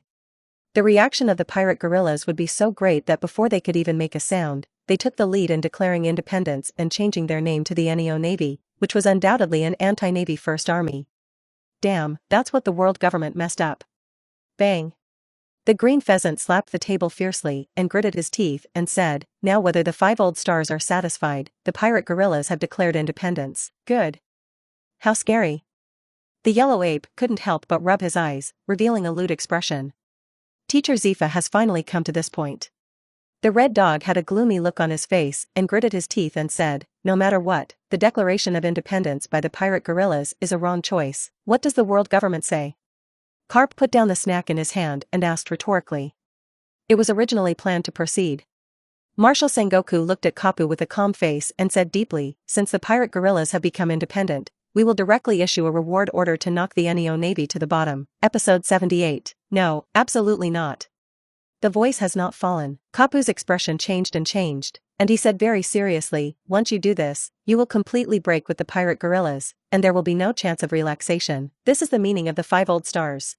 The reaction of the pirate guerrillas would be so great that before they could even make a sound, they took the lead in declaring independence and changing their name to the Neo navy, which was undoubtedly an anti-navy First Army. Damn, that's what the world government messed up. Bang. The Green Pheasant slapped the table fiercely and gritted his teeth and said, now whether the 5 old stars are satisfied, the pirate guerrillas have declared independence. Good. How scary. The Yellow Ape couldn't help but rub his eyes, revealing a lewd expression. Teacher Zefa has finally come to this point. The Red Dog had a gloomy look on his face and gritted his teeth and said, no matter what, the declaration of independence by the pirate guerrillas is a wrong choice. What does the world government say? Carp put down the snack in his hand and asked rhetorically. It was originally planned to proceed. Marshal Sengoku looked at Kapu with a calm face and said deeply, since the pirate guerrillas have become independent, we will directly issue a reward order to knock the Neo navy to the bottom. Episode 78. No, absolutely not. The voice has not fallen. Kapu's expression changed and changed. And he said very seriously, once you do this, you will completely break with the pirate guerrillas, and there will be no chance of relaxation. This is the meaning of the 5 old stars.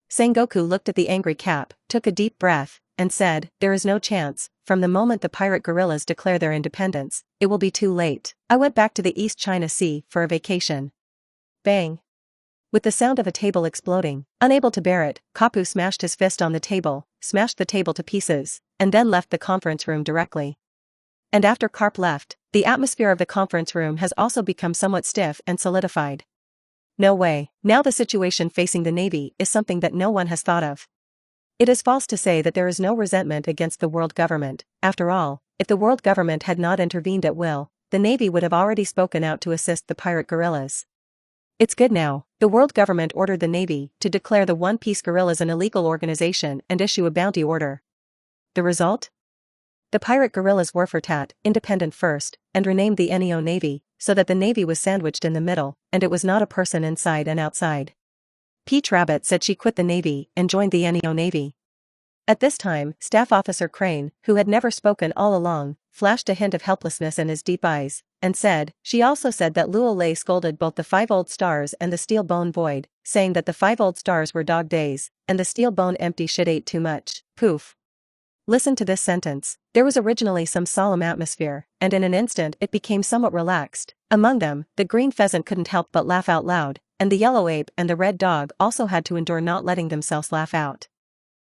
Sengoku looked at the angry cap, took a deep breath, and said, there is no chance. From the moment the pirate guerrillas declare their independence, it will be too late. I went back to the East China Sea for a vacation. Bang! With the sound of a table exploding, unable to bear it, Kapu smashed his fist on the table, smashed the table to pieces, and then left the conference room directly. And after Karp left, the atmosphere of the conference room has also become somewhat stiff and solidified. No way, now the situation facing the Navy is something that no one has thought of. It is false to say that there is no resentment against the world government. After all, if the world government had not intervened at will, the Navy would have already spoken out to assist the pirate guerrillas. It's good now. The world government ordered the Navy to declare the One Piece guerrillas an illegal organization and issue a bounty order. The result? The pirate guerrillas were independent first, and renamed the Neo Navy, so that the Navy was sandwiched in the middle, and it was not a person inside and outside. Peach Rabbit said she quit the Navy and joined the Neo Navy. At this time, Staff Officer Crane, who had never spoken all along, flashed a hint of helplessness in his deep eyes, and said, she also said that Luo Lei scolded both the 5 old stars and the Steel Bone Void, saying that the 5 old stars were dog days, and the Steel Bone empty shit ate too much. Poof. Listen to this sentence. There was originally some solemn atmosphere, and in an instant it became somewhat relaxed. Among them, the green pheasant couldn't help but laugh out loud, and the yellow ape and the red dog also had to endure not letting themselves laugh out.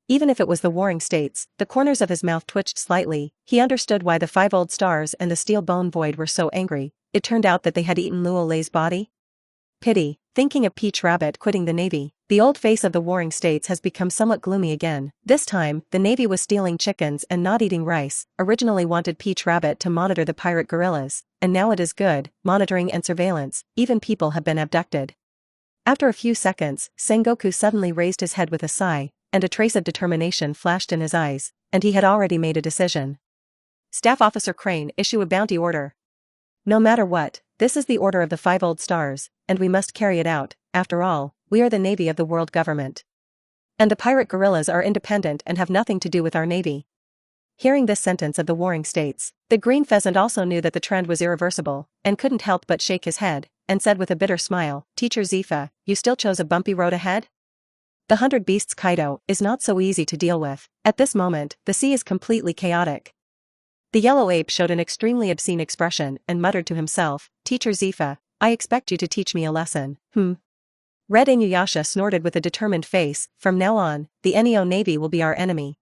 Even if it was the Warring States, the corners of his mouth twitched slightly. He understood why the 5 old stars and the Steel Bone Void were so angry. It turned out that they had eaten Luo Lei's body. Pity. Thinking of Peach Rabbit quitting the Navy, the old face of the Warring States has become somewhat gloomy again. This time, the Navy was stealing chickens and not eating rice, originally wanted Peach Rabbit to monitor the pirate guerrillas, and now it is good, monitoring and surveillance, even people have been abducted. After a few seconds, Sengoku suddenly raised his head with a sigh, and a trace of determination flashed in his eyes, and he had already made a decision. Staff Officer Crane, issue a bounty order. No matter what, this is the order of the 5 old stars, and we must carry it out. After all, we are the Navy of the world government. And the pirate guerrillas are independent and have nothing to do with our Navy. Hearing this sentence of the Warring States, the green pheasant also knew that the trend was irreversible, and couldn't help but shake his head, and said with a bitter smile, Teacher Zefa, you still chose a bumpy road ahead? The 100 Beasts Kaido is not so easy to deal with. At this moment, the sea is completely chaotic. The yellow ape showed an extremely obscene expression and muttered to himself, Teacher Zefa, I expect you to teach me a lesson. Red Inuyasha snorted with a determined face, from now on, the Neo Navy will be our enemy.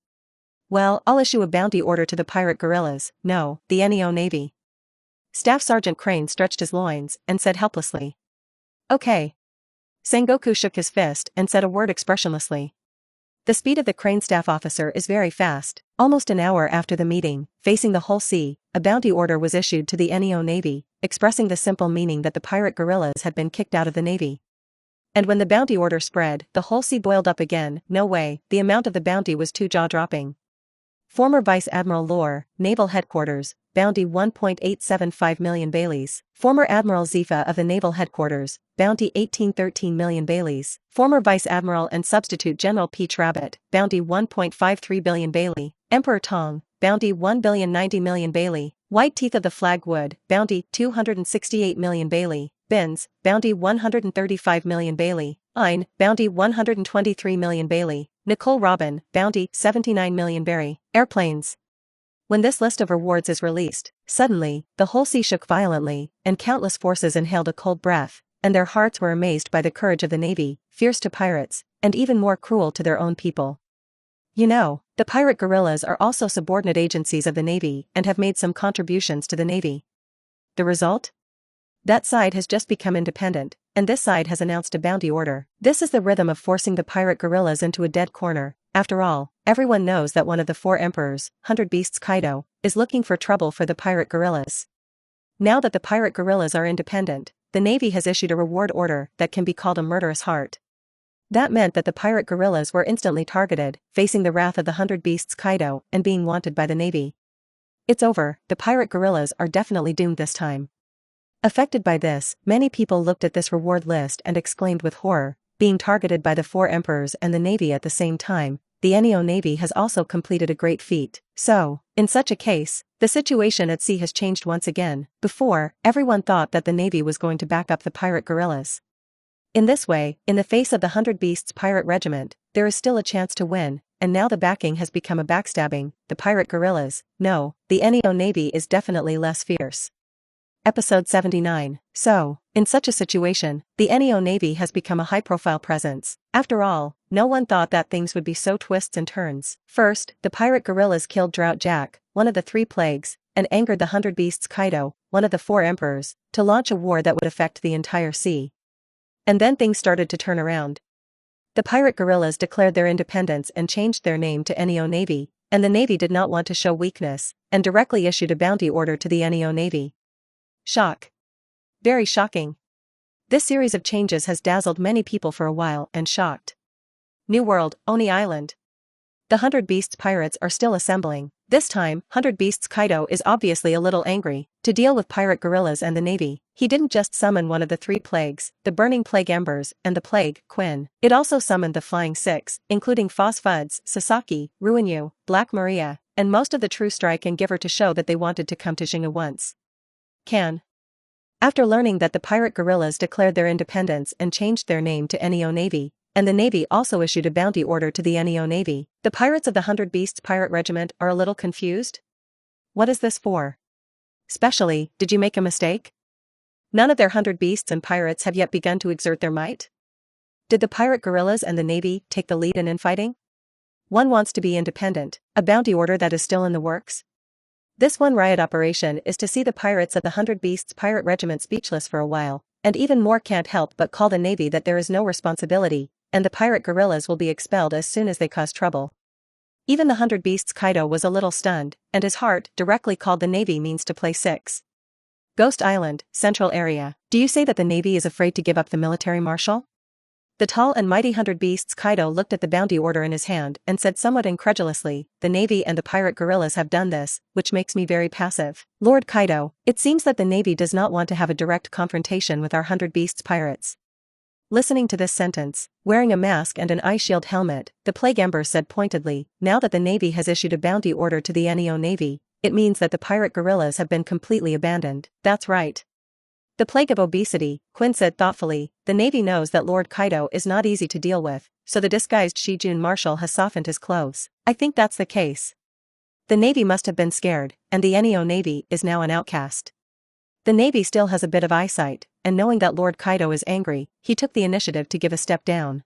Well, I'll issue a bounty order to the pirate guerrillas, no, the Neo Navy. Staff Sergeant Crane stretched his loins and said helplessly. Okay. Sengoku shook his fist and said a word expressionlessly. The speed of the Crane staff officer is very fast. Almost an hour after the meeting, facing the whole sea, a bounty order was issued to the Neo Navy, expressing the simple meaning that the pirate guerrillas had been kicked out of the Navy. And when the bounty order spread, the whole sea boiled up again. No way, the amount of the bounty was too jaw-dropping. Former Vice Admiral Lore, Naval Headquarters, bounty 1.875 million Baileys. Former Admiral Zefa of the Naval Headquarters, bounty 1813 million Baileys. Former Vice Admiral and Substitute General Peach Rabbit, bounty 1.53 billion Bailey. Emperor Tong, bounty 1,090 million Bailey. White Teeth of the Flag Wood, bounty 268 million Bailey. Bins, bounty 135 million Bailey. Ein, bounty 123 million Bailey. Nicole Robin, bounty 79 million Berry. Airplanes. When this list of rewards is released, suddenly, the whole sea shook violently, and countless forces inhaled a cold breath, and their hearts were amazed by the courage of the Navy, fierce to pirates, and even more cruel to their own people. You know, the pirate guerrillas are also subordinate agencies of the Navy and have made some contributions to the Navy. The result? That side has just become independent, and this side has announced a bounty order. This is the rhythm of forcing the pirate guerrillas into a dead corner. After all, everyone knows that one of the 4 emperors, 100 Beasts Kaido, is looking for trouble for the pirate guerrillas. Now that the pirate guerrillas are independent, the Navy has issued a reward order that can be called a murderous heart. That meant that the pirate guerrillas were instantly targeted, facing the wrath of the 100 Beasts Kaido and being wanted by the Navy. It's over, the pirate guerrillas are definitely doomed this time. Affected by this, many people looked at this reward list and exclaimed with horror, being targeted by the 4 emperors and the Navy at the same time, the Neo Navy has also completed a great feat. So, in such a case, the situation at sea has changed once again. Before, everyone thought that the Navy was going to back up the pirate guerrillas. In this way, in the face of the 100 Beasts pirate regiment, there is still a chance to win, and now the backing has become a backstabbing, the pirate guerrillas. No, the Neo Navy is definitely less fierce. Episode 79. So, in such a situation, the Neo Navy has become a high-profile presence. After all, no one thought that things would be so twists and turns. First, the pirate guerrillas killed Drought Jack, one of the 3 plagues, and angered the 100 Beasts Kaido, one of the 4 emperors, to launch a war that would affect the entire sea. And then things started to turn around. The pirate guerrillas declared their independence and changed their name to Neo Navy, and the Navy did not want to show weakness, and directly issued a bounty order to the Neo Navy. Shock. Very shocking. This series of changes has dazzled many people for a while and shocked. New World, Oni Island. The 100 Beasts pirates are still assembling. This time, 100 Beasts Kaido is obviously a little angry. To deal with pirate guerrillas and the Navy, he didn't just summon one of the 3 plagues, the Burning Plague Embers, and the Plague, Quinn. It also summoned the Flying Six, including Fuds, Sasaki, Ruinyu, Black Maria, and most of the True Strike and Giver to show that they wanted to come to Xingu once. After learning that the pirate guerrillas declared their independence and changed their name to Neo Navy, and the Navy also issued a bounty order to the Neo Navy, the pirates of the 100 Beasts pirate regiment are a little confused. What is this for? Especially, did you make a mistake? None of their 100 Beasts and pirates have yet begun to exert their might? Did the pirate guerrillas and the Navy take the lead in infighting? One wants to be independent, a bounty order that is still in the works? This one riot operation is to see the pirates of the 100 Beasts pirate regiment speechless for a while, and even more can't help but call the Navy that there is no responsibility, and the pirate guerrillas will be expelled as soon as they cause trouble. Even the 100 Beasts Kaido was a little stunned, and his heart directly called the Navy means to play 6. Ghost Island, Central Area. Do you say that the Navy is afraid to give up the military marshal? The tall and mighty 100 Beasts Kaido looked at the bounty order in his hand and said somewhat incredulously, the Navy and the pirate guerrillas have done this, which makes me very passive. Lord Kaido, it seems that the Navy does not want to have a direct confrontation with our 100 Beasts pirates. Listening to this sentence, wearing a mask and an eye shield helmet, the Plague Ember said pointedly, now that the Navy has issued a bounty order to the Neo Navy, it means that the pirate guerrillas have been completely abandoned. That's right. The plague of obesity, Quinn said thoughtfully, the Navy knows that Lord Kaido is not easy to deal with, so the disguised Shijun Marshal has softened his clothes. I think that's the case. The Navy must have been scared, and the Neo Navy is now an outcast. The Navy still has a bit of eyesight, and knowing that Lord Kaido is angry, he took the initiative to give a step down.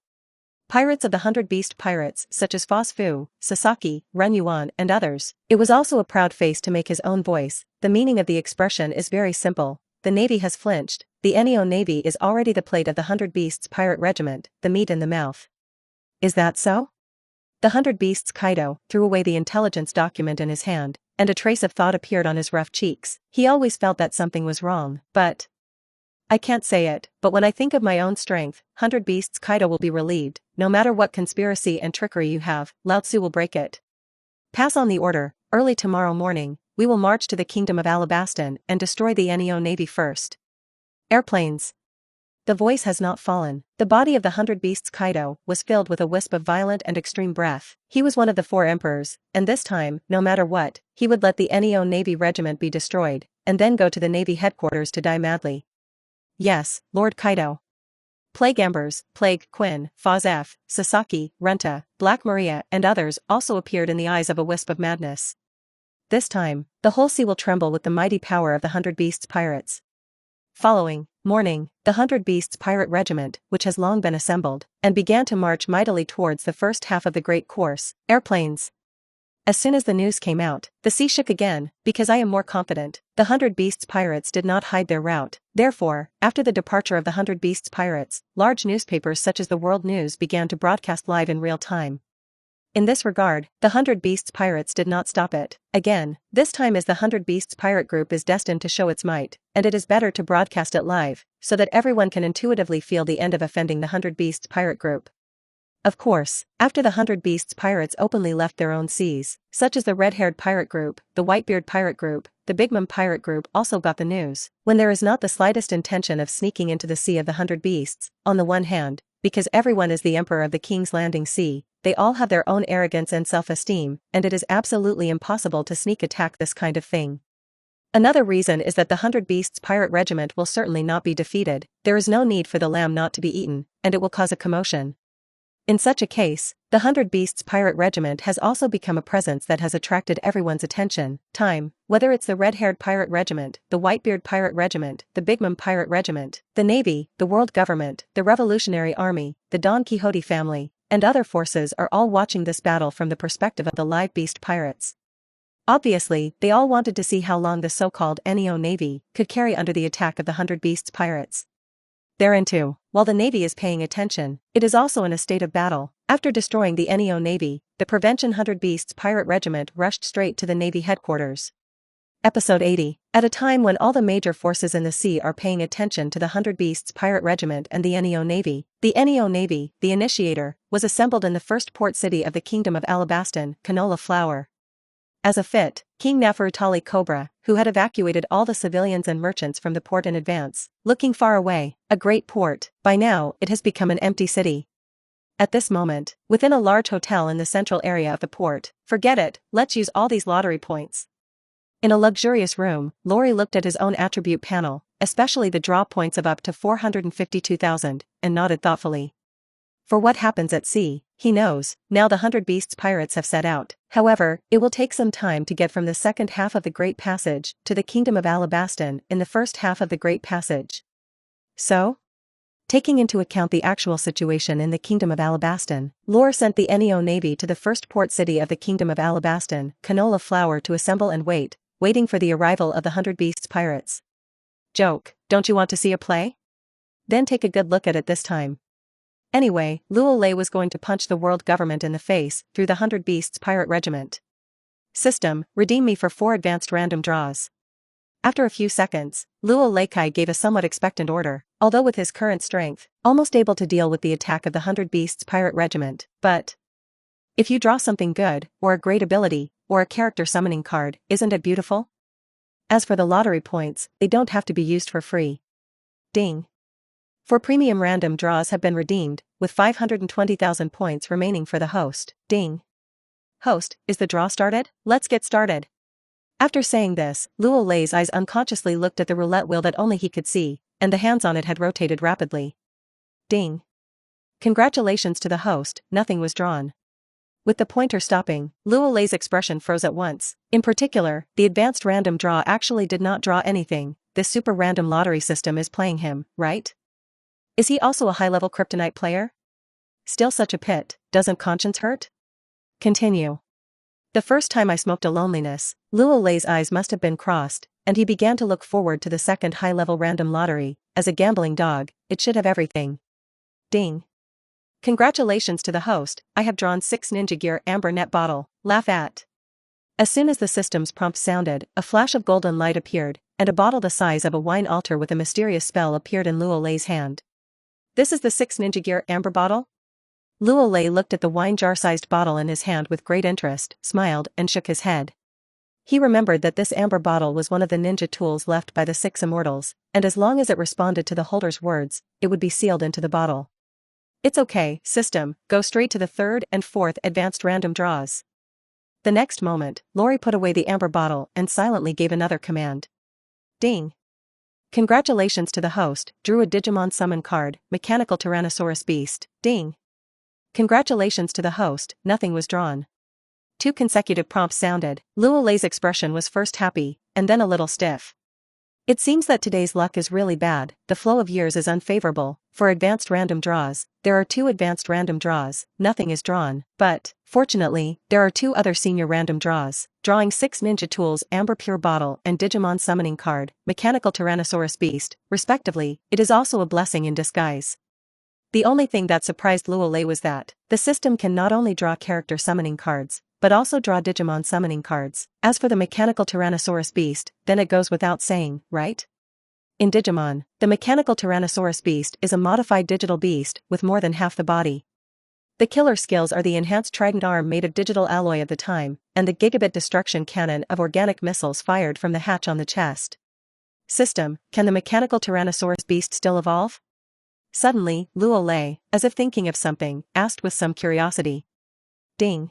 Pirates of the 100 Beast pirates such as Fu, Sasaki, Ren Yuan and others. It was also a proud face to make his own voice. The meaning of the expression is very simple. The Navy has flinched, the Neo Navy is already the plate of the 100 Beasts pirate regiment, the meat in the mouth. Is that so? The 100 Beasts Kaido threw away the intelligence document in his hand, and a trace of thought appeared on his rough cheeks. He always felt that something was wrong, but... I can't say it, but when I think of my own strength, 100 Beasts Kaido will be relieved. No matter what conspiracy and trickery you have, Lao Tzu will break it. Pass on the order. Early tomorrow morning, we will march to the kingdom of Alabastan and destroy the Neo Navy first. Airplanes. The voice has not fallen. The body of the 100 Beasts Kaido was filled with a wisp of violent and extreme breath. He was one of the 4 emperors, and this time, no matter what, he would let the Neo Navy regiment be destroyed, and then go to the Navy headquarters to die madly. Yes, Lord Kaido. Plague Embers, Plague, Quinn, F, Sasaki, Renta, Black Maria and others also appeared in the eyes of a wisp of madness. This time, the whole sea will tremble with the mighty power of the 100 Beasts pirates. Following morning, the 100 Beasts pirate regiment, which has long been assembled, and began to march mightily towards the first half of the great course, airplanes. As soon as the news came out, the sea shook again, because I am more confident. The 100 Beasts pirates did not hide their route. Therefore, after the departure of the 100 Beasts pirates, large newspapers such as the World News began to broadcast live in real time. In this regard, the 100 Beasts pirates did not stop it. Again, this time as the 100 Beasts pirate group is destined to show its might, and it is better to broadcast it live, so that everyone can intuitively feel the end of offending the 100 Beasts pirate group. Of course, after the 100 Beasts pirates openly left their own seas, such as the red-haired pirate group, the Whitebeard pirate group, the Big Mom pirate group also got the news. When there is not the slightest intention of sneaking into the sea of the 100 Beasts, on the one hand, because everyone is the emperor of the King's Landing Sea, they all have their own arrogance and self-esteem, and it is absolutely impossible to sneak attack this kind of thing. Another reason is that the 100 Beasts pirate regiment will certainly not be defeated, there is no need for the lamb not to be eaten, and it will cause a commotion. In such a case, the 100 Beasts pirate regiment has also become a presence that has attracted everyone's attention, whether it's the red-haired pirate regiment, the Whitebeard pirate regiment, the Big Mom pirate regiment, the Navy, the world government, the Revolutionary Army, the Don Quixote family, and other forces are all watching this battle from the perspective of the live beast pirates. Obviously, they all wanted to see how long the so-called Neo Navy could carry under the attack of the 100 Beasts pirates. Therein while the Navy is paying attention, it is also in a state of battle. After destroying the Neo Navy, the Prevention 100 Beasts pirate regiment rushed straight to the Navy headquarters. Episode 80. At a time when all the major forces in the sea are paying attention to the 100 Beasts pirate regiment and the Neo Navy, the initiator, was assembled in the first port city of the Kingdom of Alabastan, Canola Flower. As a fit, King Nefertali Cobra, who had evacuated all the civilians and merchants from the port in advance, looking far away, a great port, by now it has become an empty city. At this moment, within a large hotel in the central area of the port, forget it, let's use all these lottery points. In a luxurious room, Lori looked at his own attribute panel, especially the draw points of up to 452,000, and nodded thoughtfully. For what happens at sea, he knows, now the 100 Beasts pirates have set out. However, it will take some time to get from the second half of the Great Passage to the Kingdom of Alabastan in the first half of the Great Passage. So? Taking into account the actual situation in the Kingdom of Alabastan, Lore sent the Neo Navy to the first port city of the Kingdom of Alabastan, Canola Flower, to assemble and waiting for the arrival of the 100 Beasts pirates. Joke, don't you want to see a play? Then take a good look at it this time. Anyway, Luo Lei was going to punch the world government in the face through the 100 Beasts pirate regiment. System, redeem me for 4 advanced random draws. After a few seconds, Luo Lei gave a somewhat expectant order, although with his current strength, almost able to deal with the attack of the 100 Beasts pirate regiment, but if you draw something good, or a great ability, or a character summoning card, isn't it beautiful? As for the lottery points, they don't have to be used for free. Ding. 4 premium random draws have been redeemed, with 520,000 points remaining for the host. Ding. Host, is the draw started? Let's get started. After saying this, Luo Lei's eyes unconsciously looked at the roulette wheel that only he could see, and the hands on it had rotated rapidly. Ding. Congratulations to the host, nothing was drawn. With the pointer stopping, Luo Lei's expression froze at once. In particular, the advanced random draw actually did not draw anything. This super random lottery system is playing him, right? Is he also a high-level kryptonite player? Still such a pit, doesn't conscience hurt? Continue. The first time I smoked a loneliness, Luo Lei's eyes must have been crossed, and he began to look forward to the second high-level random lottery. As a gambling dog, it should have everything. Ding. Congratulations to the host, I have drawn 6 Ninja Gear Amber Net Bottle, laugh at. As soon as the system's prompt sounded, a flash of golden light appeared, and a bottle the size of a wine altar with a mysterious spell appeared in Luo Lei's hand. This is the 6 Ninja Gear Amber Bottle? Luo Lei looked at the wine jar-sized bottle in his hand with great interest, smiled, and shook his head. He remembered that this amber bottle was one of the ninja tools left by the 6 immortals, and as long as it responded to the holder's words, it would be sealed into the bottle. It's okay, system, go straight to the 3rd and 4th advanced random draws. The next moment, Lori put away the amber bottle and silently gave another command. Ding. Congratulations to the host, drew a Digimon summon card, Mechanical Tyrannosaurus Beast. Ding. Congratulations to the host, nothing was drawn. 2 consecutive prompts sounded. Luo Lei's expression was first happy, and then a little stiff. It seems that today's luck is really bad, the flow of years is unfavorable. For advanced random draws, there are 2 advanced random draws, nothing is drawn, but, fortunately, there are 2 other senior random draws, drawing 6 Ninja Tools Amber Pure Bottle and Digimon Summoning Card, Mechanical Tyrannosaurus Beast, respectively. It is also a blessing in disguise. The only thing that surprised Luo Lei was that the system can not only draw character summoning cards, but also draw Digimon summoning cards. As for the Mechanical Tyrannosaurus Beast, then it goes without saying, right? In Digimon, the Mechanical Tyrannosaurus Beast is a modified digital beast with more than half the body. The killer skills are the enhanced trident arm made of digital alloy of the time, and the gigabit destruction cannon of organic missiles fired from the hatch on the chest. System, can the Mechanical Tyrannosaurus Beast still evolve? Suddenly, Luo Lei, as if thinking of something, asked with some curiosity. Ding.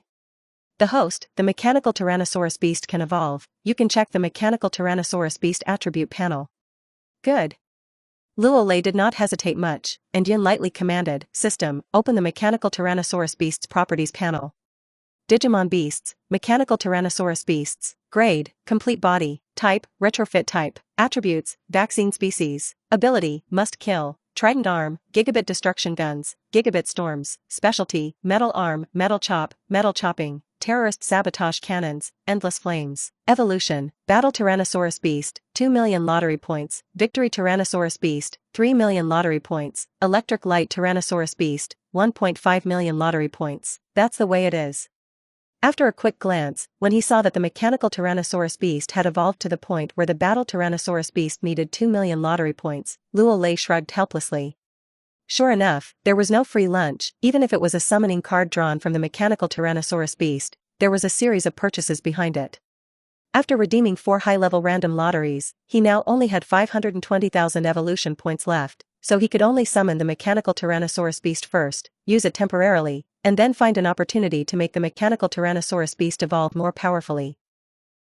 The host, the mechanical Tyrannosaurus beast can evolve. You can check the mechanical Tyrannosaurus beast attribute panel. Good. Luo Lei did not hesitate much, and Yin lightly commanded, System, open the mechanical Tyrannosaurus beast's properties panel. Digimon beasts, mechanical Tyrannosaurus beasts, grade, complete body, type, retrofit type, attributes, vaccine species, ability, must kill, trident arm, gigabit destruction guns, gigabit storms, specialty, metal arm, metal chop, metal chopping, terrorist sabotage cannons, endless flames, evolution, battle Tyrannosaurus beast, 2 million lottery points, victory Tyrannosaurus beast, 3 million lottery points, electric light Tyrannosaurus beast, 1.5 million lottery points. That's the way it is. After a quick glance, when he saw that the mechanical Tyrannosaurus beast had evolved to the point where the battle Tyrannosaurus beast needed 2 million lottery points, Luo Lei shrugged helplessly. Sure enough, there was no free lunch. Even if it was a summoning card drawn from the mechanical Tyrannosaurus beast, there was a series of purchases behind it. After redeeming 4 high-level random lotteries, he now only had 520,000 evolution points left, so he could only summon the mechanical Tyrannosaurus beast first, use it temporarily, and then find an opportunity to make the mechanical Tyrannosaurus beast evolve more powerfully.